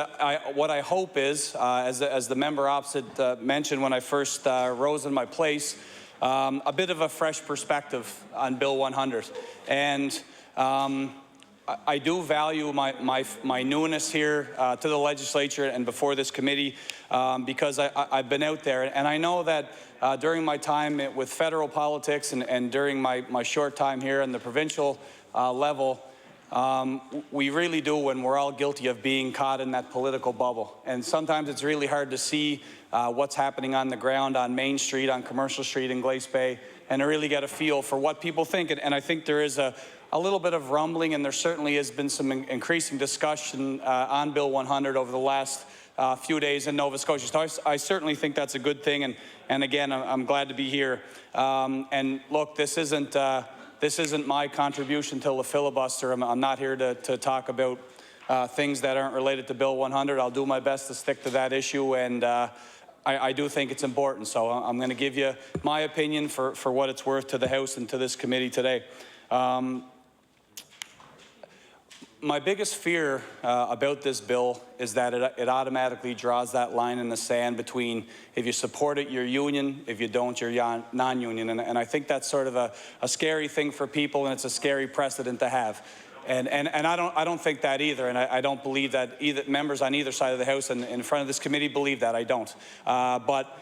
what I hope is, as the member opposite mentioned when I first rose in my place, a bit of a fresh perspective on Bill 100. And I do value my newness here to the legislature and before this committee, because I've been out there. And I know that during my time with federal politics and during my short time here in the provincial level, we really do, when we're all guilty of being caught in that political bubble. And sometimes it's really hard to see what's happening on the ground on Main Street, on Commercial Street in Glace Bay, and to really get a feel for what people think. And I think there is a little bit of rumbling, and there certainly has been some increasing discussion on Bill 100 over the last few days in Nova Scotia. So I certainly think that's a good thing, and again, I'm glad to be here. And look, this isn't my contribution to the filibuster. I'm not here to talk about things that aren't related to Bill 100. I'll do my best to stick to that issue, and I do think it's important. So I'm going to give you my opinion for what it's worth to the House and to this committee today. My biggest fear about this bill is that it automatically draws that line in the sand between if you support it, you're union, if you don't, you're non-union. And I think that's sort of a scary thing for people, and it's a scary precedent to have. And I don't think that either, and I don't believe that either members on either side of the House and in front of this committee believe that. I don't. But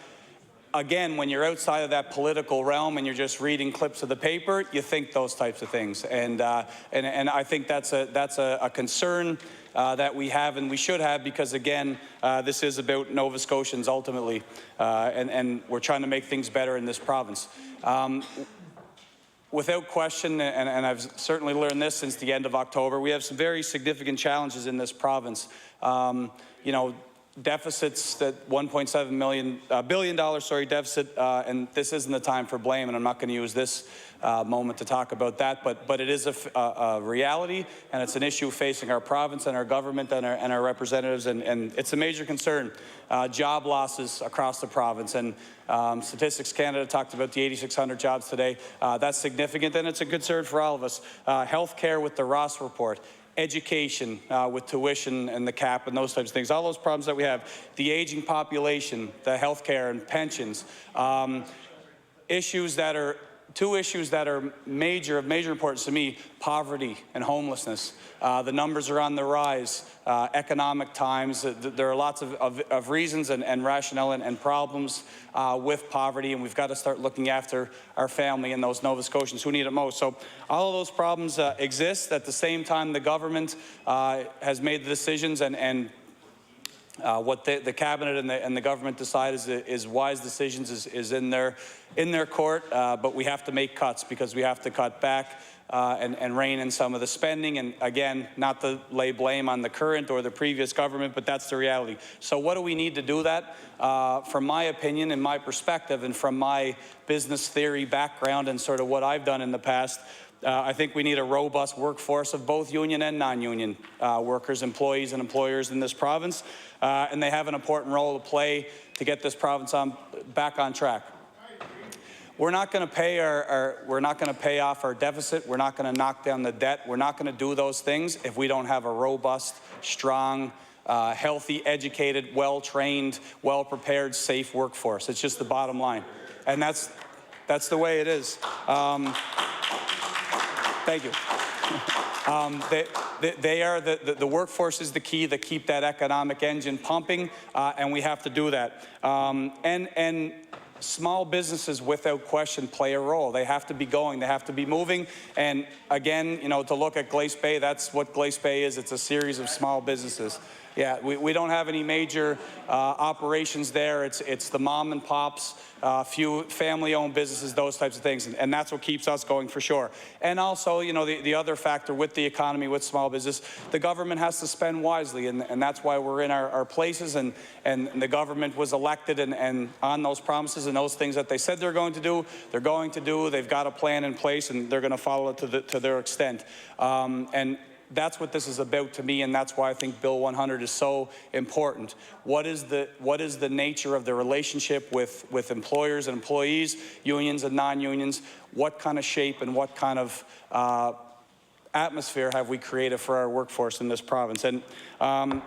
again, when you're outside of that political realm and you're just reading clips of the paper, you think those types of things. And I think that's a concern that we have and we should have, because again, this is about Nova Scotians ultimately, and we're trying to make things better in this province. Without question, and I've certainly learned this since the end of October, we have some very significant challenges in this province. You know, deficits, that $1.7 billion deficit, and this isn't the time for blame, and I'm not going to use this moment to talk about that, but it is a reality, and it's an issue facing our province and our government and our representatives, and it's a major concern. Job losses across the province, and Statistics Canada talked about the 8,600 jobs today. That's significant, and it's a concern for all of us. Healthcare with the Ross report. Education with tuition and the cap and those types of things, all those problems that we have, the aging population, the health care and pensions, two issues that are of major importance to me: poverty and homelessness. The numbers are on the rise. Economic times, there are lots of reasons and rationale and problems with poverty, and we've got to start looking after our family and those Nova Scotians who need it most. So all of those problems exist. At the same time, the government has made the decisions, and what the cabinet and the government decide is wise decisions is in their court, but we have to make cuts because we have to cut back and rein in some of the spending. And again, not to lay blame on the current or the previous government, but that's the reality. So what do we need to do that? From my opinion and my perspective, and from my business theory background and sort of what I've done in the past, I think we need a robust workforce of both union and non-union workers, employees and employers in this province, and they have an important role to play to get this province back on track. We're not going to pay off our deficit. We're not going to knock down the debt. We're not going to do those things if we don't have a robust, strong, healthy, educated, well-trained, well-prepared, safe workforce. It's just the bottom line, and that's the way it is. Thank you. The workforce is the key to keep that economic engine pumping, and we have to do that. And small businesses, without question, play a role. They have to be going. They have to be moving. And again, you know, to look at Glace Bay, that's what Glace Bay is. It's a series of small businesses. Yeah, we don't have any major operations there. It's the mom and pops, few family-owned businesses, those types of things, and that's what keeps us going for sure. And also, you know, the other factor with the economy, with small business, the government has to spend wisely, and that's why we're in our places, and the government was elected, and on those promises and those things that they said they're going to do, they're going to do. They've got a plan in place, and they're going to follow it to their extent. And that's what this is about to me, and that's why I think Bill 100 is so important. What is the nature of the relationship with employers and employees, unions and non-unions? What kind of shape and what kind of atmosphere have we created for our workforce in this province? And I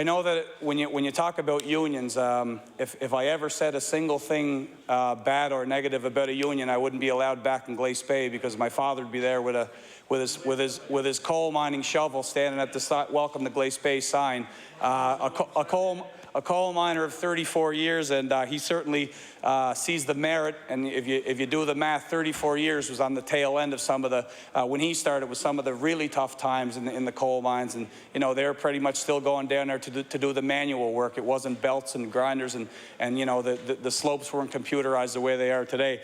know that when you talk about unions, if I ever said a single thing bad or negative about a union, I wouldn't be allowed back in Glace Bay, because my father would be there with his coal mining shovel, standing at the "Welcome to Glace Bay" sign. A coal miner of 34 years, and he certainly sees the merit. And if you do the math, 34 years was on the tail end of some of the, when he started, with some of the really tough times in the coal mines. And you know, they're pretty much still going down there to do the manual work. It wasn't belts and grinders, and you know, the slopes weren't computerized the way they are today.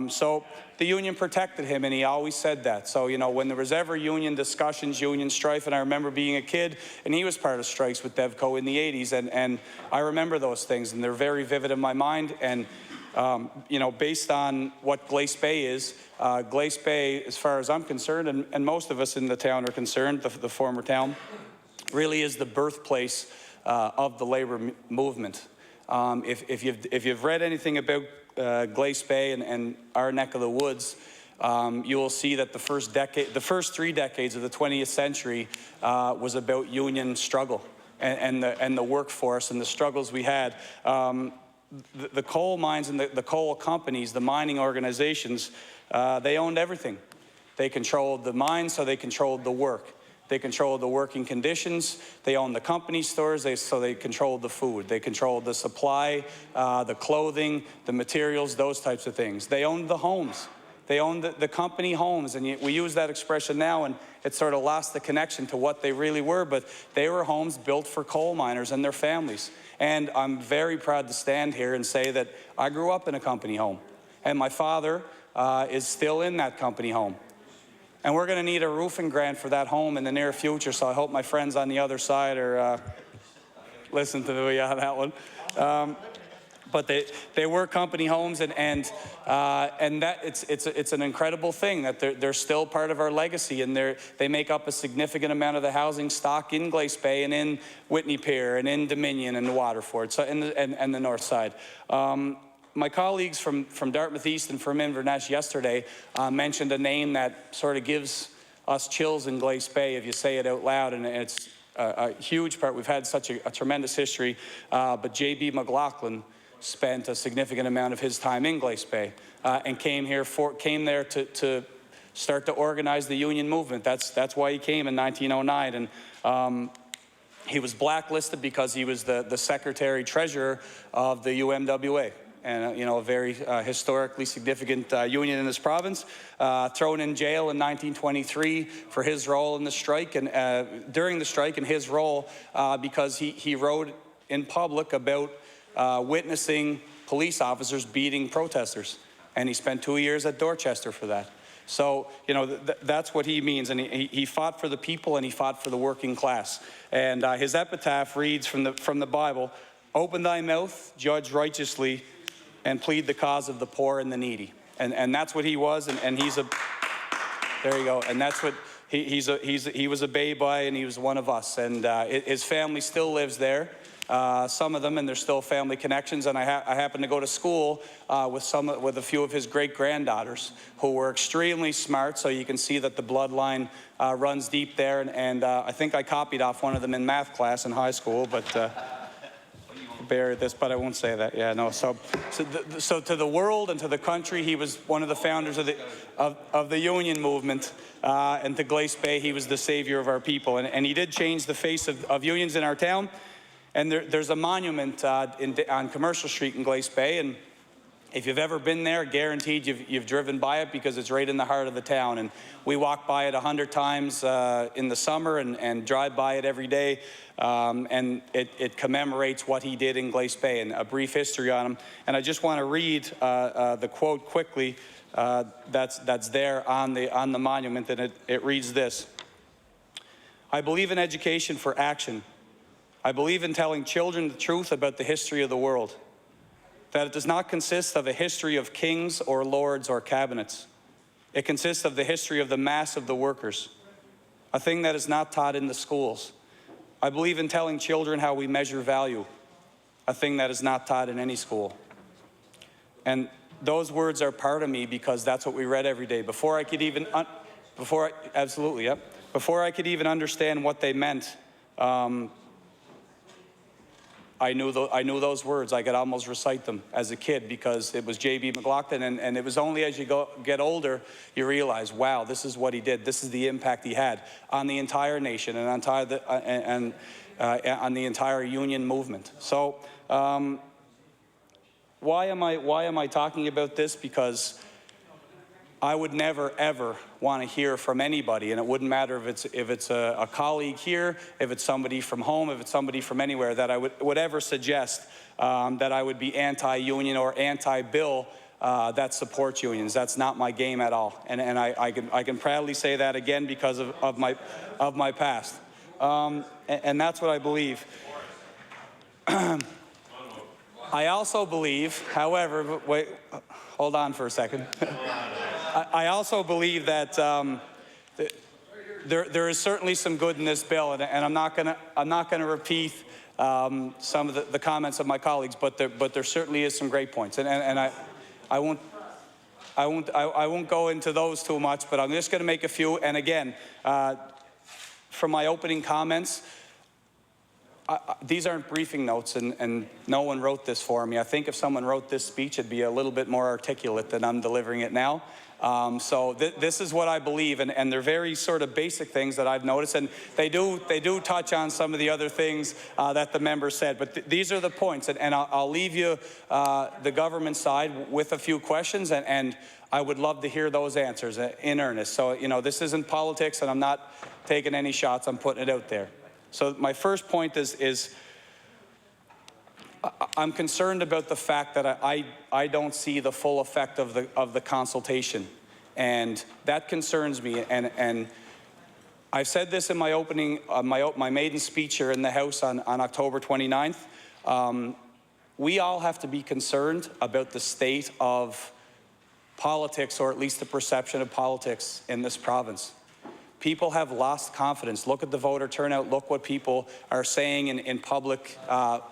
So the union protected him, and he always said that. So, you know, when there was ever union discussions, union strife, and I remember being a kid, and he was part of strikes with Devco in the 80s, and I remember those things, and they're very vivid in my mind. And, you know, based on what Glace Bay is, Glace Bay, as far as I'm concerned, and most of us in the town are concerned, the former town, really is the birthplace of the labor movement. If you've read anything about Glace Bay and our neck of the woods, you will see that the first 3 decades of the 20th century was about union struggle and the workforce and the struggles we had. The coal mines and the coal companies, the mining organizations, they owned everything. They controlled the mines, so they controlled the work. They controlled the working conditions. They owned the company stores, so they controlled the food. They controlled the supply, the clothing, the materials, those types of things. They owned the homes. They owned the company homes, and we use that expression now, and it sort of lost the connection to what they really were, but they were homes built for coal miners and their families. And I'm very proud to stand here and say that I grew up in a company home, and my father is still in that company home. And we're going to need a roofing grant for that home in the near future, so I hope my friends on the other side are listen to me on that one. But they were company homes, and that it's an incredible thing that they're still part of our legacy, and they make up a significant amount of the housing stock in Glace Bay and in Whitney Pier and in Dominion and Waterford, so and the north side. My colleagues from Dartmouth East and from Inverness yesterday mentioned a name that sort of gives us chills in Glace Bay if you say it out loud, and it's a huge part. We've had such a tremendous history, but J.B. McLaughlin spent a significant amount of his time in Glace Bay and came there to start to organize the union movement. That's why he came in 1909, and he was blacklisted because he was the secretary treasurer of the UMWA. And, you know, a very historically significant union in this province, thrown in jail in 1923 for his role in the strike, and during the strike, and his role because he wrote in public about witnessing police officers beating protesters. And he spent 2 years at Dorchester for that. So, you know, that's what he means. And he fought for the people, and he fought for the working class. And his epitaph reads from the Bible, "Open thy mouth, judge righteously, and plead the cause of the poor and the needy." And that's what he was, and he's a, there you go, and that's what, he was a Bay Boy, and he was one of us, and his family still lives there, some of them, and there's still family connections, and I happen to go to school with a few of his great-granddaughters who were extremely smart, so you can see that the bloodline runs deep there, and I think I copied off one of them in math class in high school, but bear this, but I won't say that. Yeah, no. So to the world and to the country, he was one of the founders of the union movement, and to Glace Bay, he was the savior of our people, and he did change the face of unions in our town. And there's a monument on Commercial Street in Glace Bay, and if you've ever been there, guaranteed you've driven by it, because it's right in the heart of the town. And we walk by it 100 times in the summer and drive by it every day. And it commemorates what he did in Glace Bay, and a brief history on him. And I just want to read the quote quickly that's there on the monument, and it reads this: "I believe in education for action. I believe in telling children the truth about the history of the world, that it does not consist of a history of kings or lords or cabinets. It consists of the history of the mass of the workers, a thing that is not taught in the schools. I believe in telling children how we measure value, a thing that is not taught in any school." And those words are part of me, because that's what we read every day. Before I could even, absolutely, yep. Before I could even understand what they meant, I knew those words. I could almost recite them as a kid, because it was J.B. McLaughlin, and it was only as you get older you realize, wow, this is what he did. This is the impact he had on the entire nation and on the entire union movement. So why am I talking about this? Because I would never, ever want to hear from anybody, and it wouldn't matter if it's a colleague here, if it's somebody from home, if it's somebody from anywhere, that I would ever suggest that I would be anti-union or anti-bill that supports unions. That's not my game at all, and I can proudly say that again because of my past, and that's what I believe. I also believe, however, wait, hold on for a second. I also believe that there is certainly some good in this bill, and I'm not gonna repeat some of the comments of my colleagues, but there certainly is some great points, and I won't go into those too much, but I'm just going to make a few. And again, from my opening comments, these aren't briefing notes, and no one wrote this for me. I think if someone wrote this speech, it'd be a little bit more articulate than I'm delivering it now. So this is what I believe, and they're very sort of basic things that I've noticed, and they do touch on some of the other things that the member said. But these are the points, and I'll leave you the government side with a few questions, and I would love to hear those answers in earnest. So, you know, this isn't politics, and I'm not taking any shots. I'm putting it out there. So my first point is I'm concerned about the fact that I don't see the full effect of the consultation, and that concerns me. And I've said this in my opening, my maiden speech here in the House on October 29th. We all have to be concerned about the state of politics, or at least the perception of politics in this province. People have lost confidence. Look at the voter turnout. Look what people are saying in public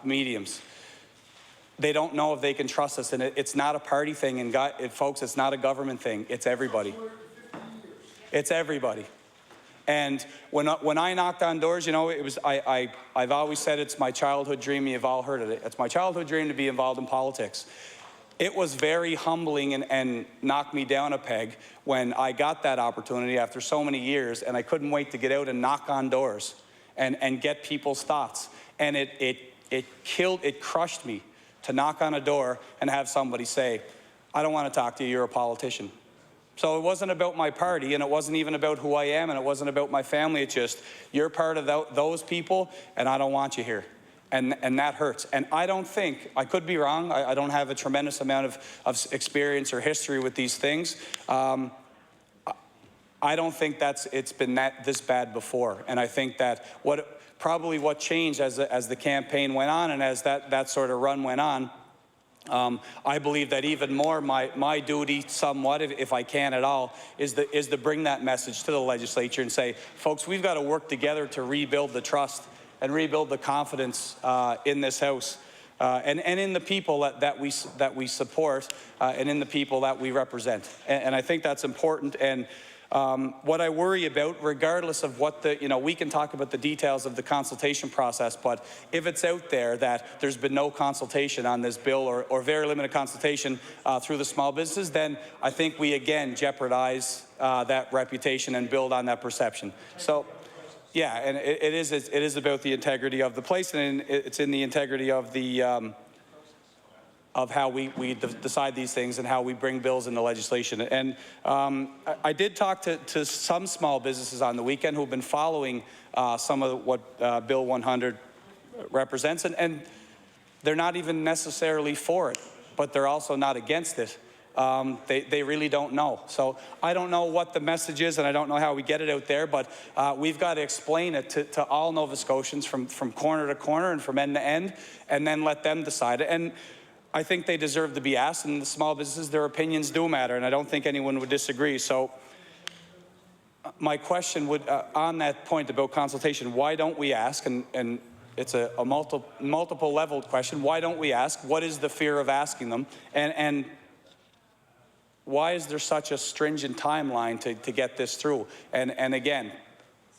mediums. They don't know if they can trust us, and it's not a party thing, and folks, it's not a government thing. It's everybody. It's everybody. And when I knocked on doors, you know, it was I've always said it's my childhood dream. You've all heard of it. It's my childhood dream to be involved in politics. It was very humbling and knocked me down a peg when I got that opportunity after so many years, and I couldn't wait to get out and knock on doors and get people's thoughts. And it crushed me to knock on a door and have somebody say, I don't want to talk to you, you're a politician. So it wasn't about my party, and it wasn't even about who I am, and it wasn't about my family. It's just, you're part of those people, and I don't want you here. And that hurts. And I don't think, I could be wrong, I don't have a tremendous amount of experience or history with these things. I don't think it's been this bad before. And I think that probably what changed as the campaign went on and as that sort of run went on, I believe that even more my duty somewhat, if I can at all, is to bring that message to the legislature and say, folks, we've got to work together to rebuild the trust and rebuild the confidence in this House and in the people that we support and in the people that we represent. And I think that's important. And what I worry about, regardless of what we can talk about the details of the consultation process, but if it's out there that there's been no consultation on this bill or very limited consultation through the small businesses, then I think we again jeopardize that reputation and build on that perception. So, yeah, and it is about the integrity of the place, and it's in the integrity of the of how we decide these things and how we bring bills into legislation. And I did talk to some small businesses on the weekend who've been following some of what Bill 100 represents, and they're not even necessarily for it, but they're also not against it. They really don't know. So I don't know what the message is, and I don't know how we get it out there, but we've got to explain it to all Nova Scotians from corner to corner and from end to end, and then let them decide it. And I think they deserve to be asked, and the small businesses, their opinions do matter, and I don't think anyone would disagree. So my question would, on that point about consultation, why don't we ask, and it's a multiple leveled question, why don't we ask? What is the fear of asking them? And why is there such a stringent timeline to get this through? And again,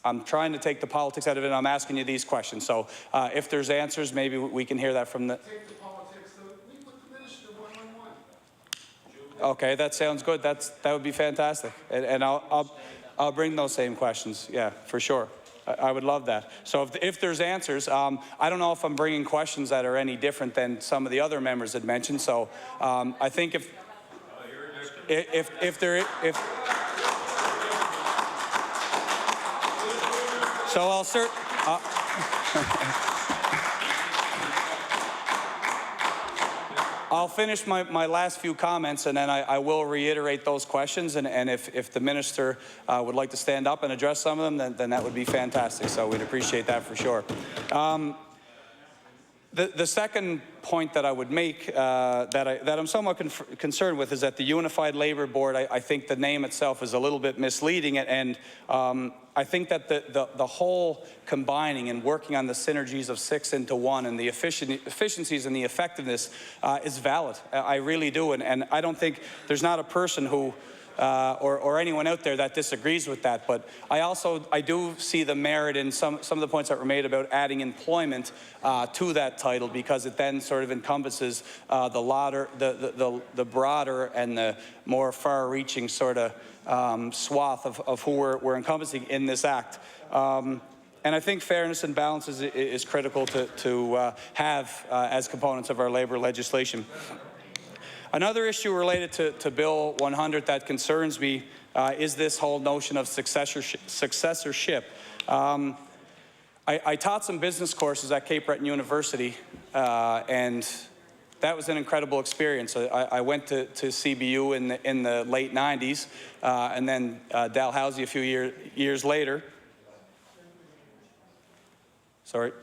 I'm trying to take the politics out of it, and I'm asking you these questions. So if there's answers, maybe we can hear that from the... Take the politics, meet with the minister one-on-one. Okay, that sounds good. That would be fantastic. And I'll bring those same questions, yeah, for sure. I would love that. So if there's answers, I don't know if I'm bringing questions that are any different than some of the other members had mentioned. So I think if so I'll finish my last few comments, and then I will reiterate those questions. And if the minister would like to stand up and address some of them, then that would be fantastic. So we'd appreciate that for sure. The second point that I would make that I'm somewhat concerned with is that the Unified Labour Board, I think the name itself is a little bit misleading, and I think that the whole combining and working on the synergies of 6 into 1 and the efficiencies and the effectiveness is valid. I really do, and I don't think there's not a person who or anyone out there that disagrees with that. But I do see the merit in some of the points that were made about adding employment to that title, because it then sort of encompasses the broader and the more far-reaching sort of swath of who we're encompassing in this act. And I think fairness and balance is critical to have as components of our labour legislation. Another issue related to Bill 100 that concerns me is this whole notion of successorship. I taught some business courses at Cape Breton University, and that was an incredible experience. I went to CBU in the late 90s, and then Dalhousie a few years later.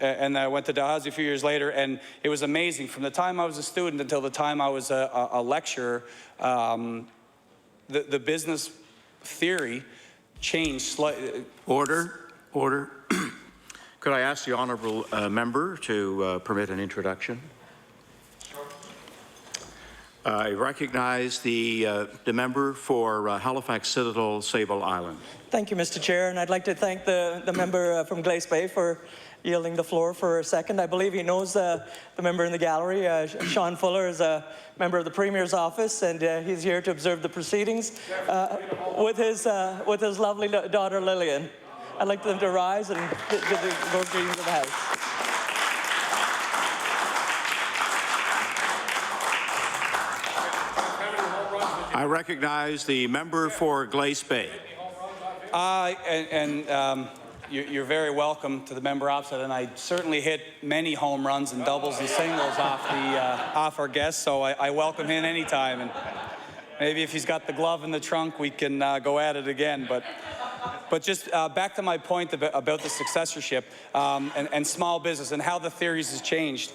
And I went to Dalhousie a few years later, and it was amazing. From the time I was a student until the time I was a lecturer, the business theory changed slightly. Order. Could I ask the honourable member to permit an introduction? I recognize the member for Halifax Citadel, Sable Island. Thank you, Mr. Chair, and I'd like to thank the member from Glace Bay for yielding the floor for a second. I believe he knows the member in the gallery. Sean Fuller is a member of the Premier's office, and he's here to observe the proceedings with his lovely daughter Lillian. I'd like them to rise and give those greetings of the House. I recognize the member for Glace Bay. You're very welcome to the member opposite, and I certainly hit many home runs and doubles and singles off our guests, so I welcome him anytime. And maybe if he's got the glove in the trunk, we can go at it again. But just back to my point about the successorship and small business and how the theories has changed.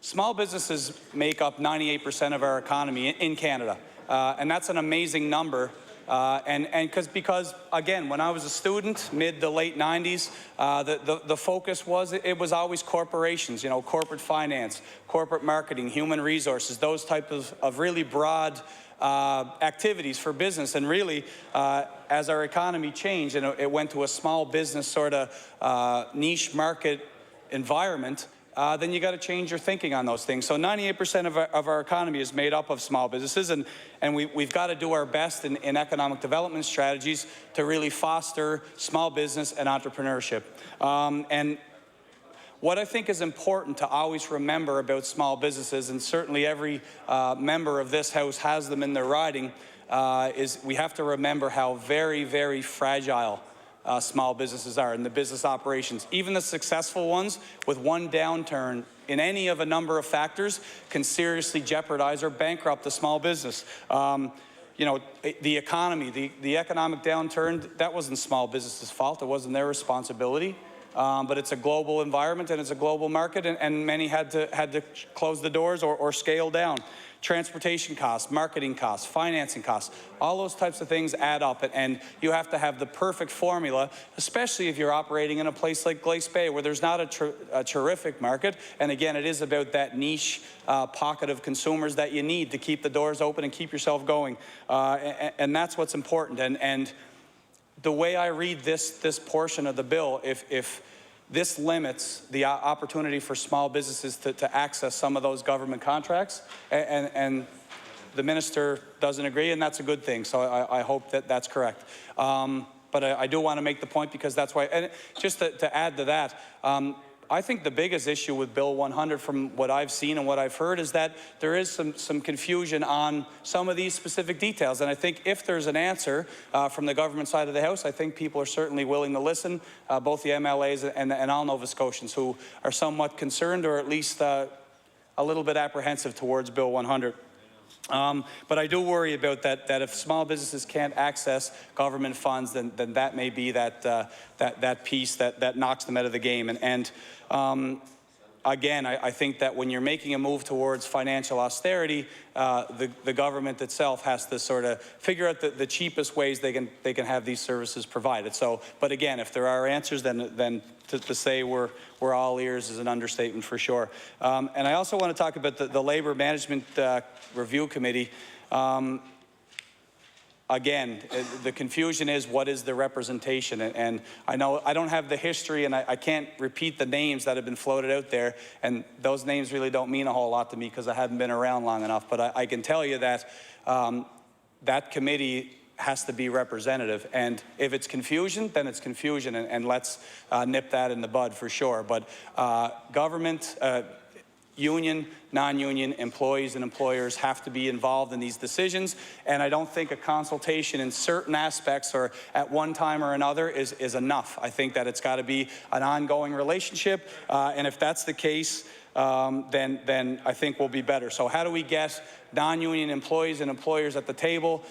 Small businesses make up 98% of our economy in Canada, and that's an amazing number. Because again, when I was a student, mid to late 90s, the focus was, it was always corporations, corporate finance, corporate marketing, human resources, those type of really broad activities for business. And really, as our economy changed and it went to a small business sort of niche market environment, then you got to change your thinking on those things. So 98% of our economy is made up of small businesses, and we've got to do our best in economic development strategies to really foster small business and entrepreneurship. And what I think is important to always remember about small businesses, and certainly every member of this House has them in their riding, is we have to remember how very, very fragile small businesses are in the business operations. Even the successful ones, with one downturn in any of a number of factors, can seriously jeopardize or bankrupt the small business. The economy, the economic downturn, that wasn't small businesses' fault. It wasn't their responsibility. But it's a global environment and it's a global market, and many had to close the doors or scale down. Transportation costs, marketing costs, financing costs, all those types of things add up, and you have to have the perfect formula, especially if you're operating in a place like Glace Bay, where there's not a terrific market. And again, it is about that niche pocket of consumers that you need to keep the doors open and keep yourself going. And that's what's important. And the way I read this portion of the bill, if this limits the opportunity for small businesses to access some of those government contracts, and the minister doesn't agree, and that's a good thing. So I hope that's correct. But I do want to make the point, because that's why, and just to add to that, I think the biggest issue with Bill 100, from what I've seen and what I've heard, is that there is some confusion on some of these specific details. And I think if there's an answer from the government side of the House, I think people are certainly willing to listen, both the MLAs and all Nova Scotians who are somewhat concerned, or at least a little bit apprehensive towards Bill 100. But I do worry about that if small businesses can't access government funds, then that may be that piece that knocks them out of the game. And again, I think that when you're making a move towards financial austerity, the government itself has to sort of figure out the cheapest ways they can have these services provided. So, but again, if there are answers, then to say we're all ears is an understatement for sure. And I also want to talk about the Labour Management Review Committee. again, the confusion is what is the representation? And I know I don't have the history and I can't repeat the names that have been floated out there. And those names really don't mean a whole lot to me because I haven't been around long enough. But I can tell you that that committee has to be representative. And if it's confusion, then it's confusion. And let's nip that in the bud for sure. But government, union, non-union, employees and employers have to be involved in these decisions, and I don't think a consultation in certain aspects or at one time or another is enough. I think that it's got to be an ongoing relationship, and if that's the case, then I think we'll be better. So how do we get non-union employees and employers at the table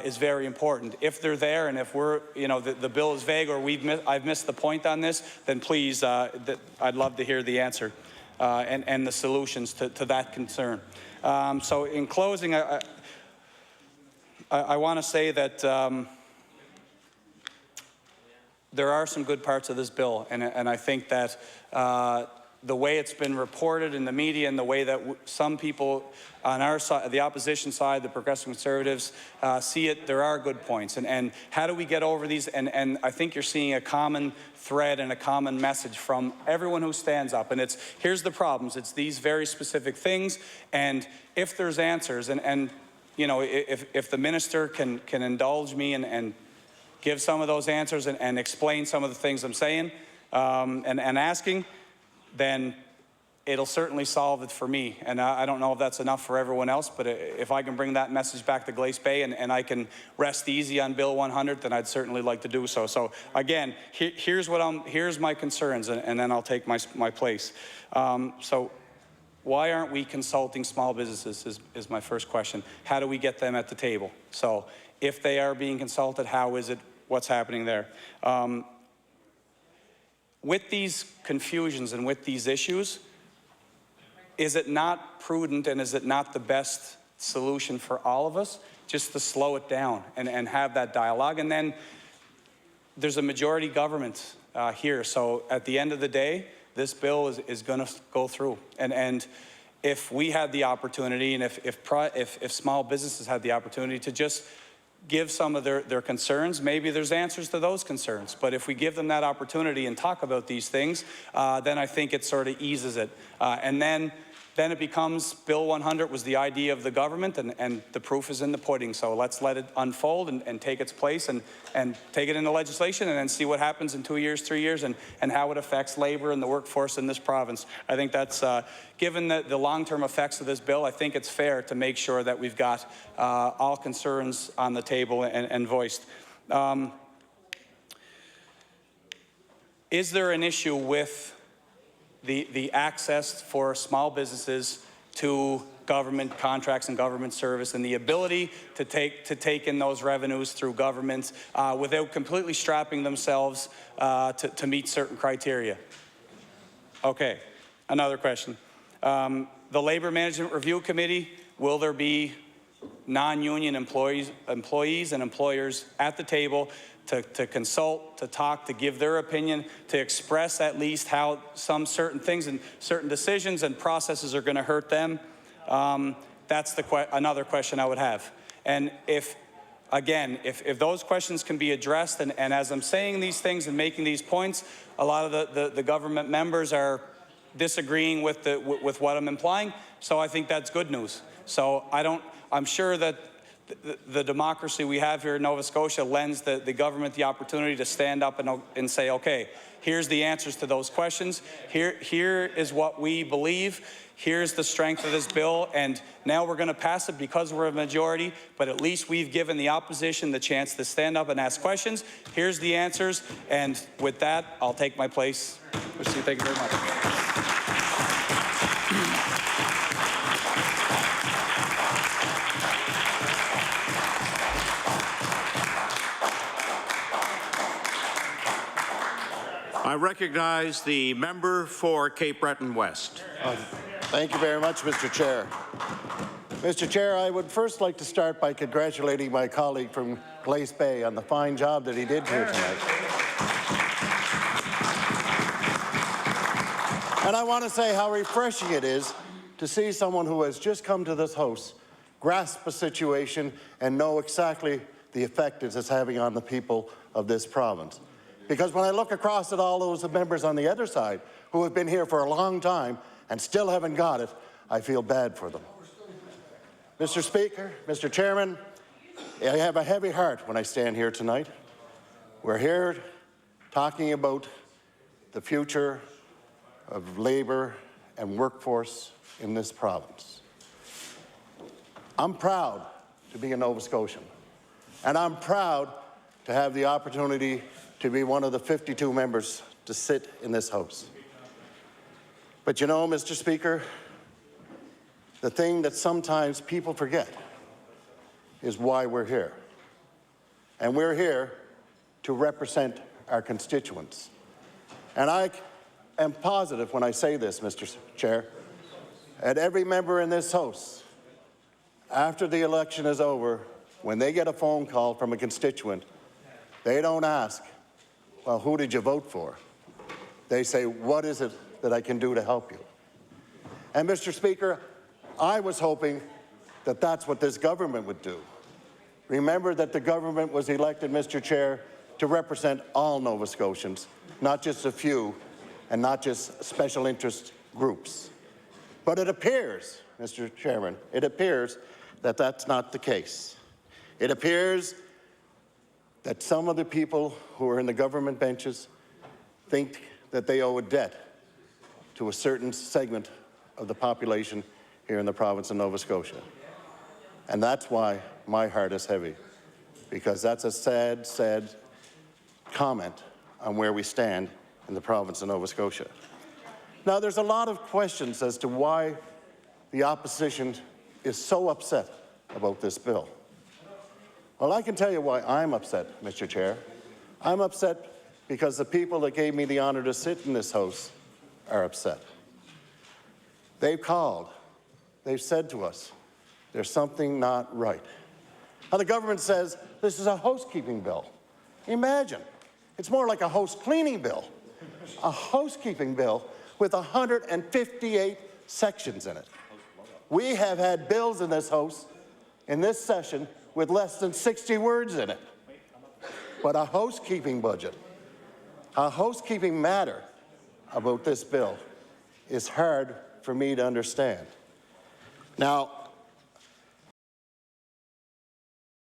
is very important. If they're there and if we're, the bill is vague or I've missed the point on this, then please, I'd love to hear the answer. And the solutions to that concern. So in closing, I want to say that there are some good parts of this bill, and I think that the way it's been reported in the media and the way that some people on our side, the opposition side, the Progressive Conservatives, see it, there are good points. And how do we get over these? And I think you're seeing a common thread and a common message from everyone who stands up. And here's the problems. It's these very specific things. And if there's answers, and if the minister can indulge me and give some of those answers and explain some of the things I'm saying and asking, then it'll certainly solve it for me. And I don't know if that's enough for everyone else, but if I can bring that message back to Glace Bay and I can rest easy on Bill 100, then I'd certainly like to do so. So again, here's my concerns, and then I'll take my place. So why aren't we consulting small businesses is my first question. How do we get them at the table? So if they are being consulted, how is it? What's happening there? With these confusions and with these issues, is it not prudent and is it not the best solution for all of us just to slow it down and have that dialogue? And then there's a majority government here. So at the end of the day, this bill is going to go through. And if we had the opportunity and if small businesses had the opportunity to just give some of their concerns, maybe there's answers to those concerns. But if we give them that opportunity and talk about these things, then I think it sort of eases it. And then it becomes Bill 100 was the idea of the government, and the proof is in the pudding. So let's let it unfold and take its place and take it into legislation and then see what happens in 2 years, 3 years, and how it affects labor and the workforce in this province. I think that's, given the long-term effects of this bill, I think it's fair to make sure that we've got all concerns on the table and voiced. Is there an issue with the access for small businesses to government contracts and government service and the ability to take in those revenues through government without completely strapping themselves to meet certain criteria? Okay, another question. The Labor Management Review Committee, will there be non-union employees and employers at the table to consult, to talk, to give their opinion, to express at least how some certain things and certain decisions and processes are going to hurt them? That's another question I would have. And if those questions can be addressed, and as I'm saying these things and making these points, a lot of the government members are disagreeing with what I'm implying, so I think that's good news. So I'm sure that the democracy we have here in Nova Scotia lends the government the opportunity to stand up and say, okay, here's the answers to those questions. Here is what we believe. Here's the strength of this bill, and now we're going to pass it because we're a majority, but at least we've given the opposition the chance to stand up and ask questions. Here's the answers, and with that, I'll take my place. Thank you very much. I recognize the member for Cape Breton West. Thank you very much, Mr. Chair. Mr. Chair, I would first like to start by congratulating my colleague from Glace Bay on the fine job that he did here tonight. And I want to say how refreshing it is to see someone who has just come to this House grasp a situation and know exactly the effect it is having on the people of this province. Because when I look across at all those members on the other side who have been here for a long time and still haven't got it, I feel bad for them. Mr. Speaker, Mr. Chairman, I have a heavy heart when I stand here tonight. We're here talking about the future of labour and workforce in this province. I'm proud to be a Nova Scotian, and I'm proud to have the opportunity to be one of the 52 members to sit in this House. But you know, Mr. Speaker, the thing that sometimes people forget is why we're here. And we're here to represent our constituents. And I am positive when I say this, Mr. Chair, that every member in this House, after the election is over, when they get a phone call from a constituent, they don't ask, well, who did you vote for? They say, what is it that I can do to help you? And Mr. Speaker, I was hoping that that's what this government would do. Remember that the government was elected, Mr. Chair, to represent all Nova Scotians, not just a few, and not just special interest groups. But it appears, Mr. Chairman, it appears that that's not the case. It appears that some of the people who are in the government benches think that they owe a debt to a certain segment of the population here in the province of Nova Scotia. And that's why my heart is heavy, because that's a sad, sad comment on where we stand in the province of Nova Scotia. Now, there's a lot of questions as to why the opposition is so upset about this bill. Well, I can tell you why I'm upset, Mr. Chair. I'm upset because the people that gave me the honor to sit in this House are upset. They've called. They've said to us, there's something not right. Now, the government says this is a housekeeping bill. Imagine. It's more like a house cleaning bill. A housekeeping bill with 158 sections in it. We have had bills in this House, in this session, with less than 60 words in it. But a housekeeping budget, a housekeeping matter about this bill is hard for me to understand. Now,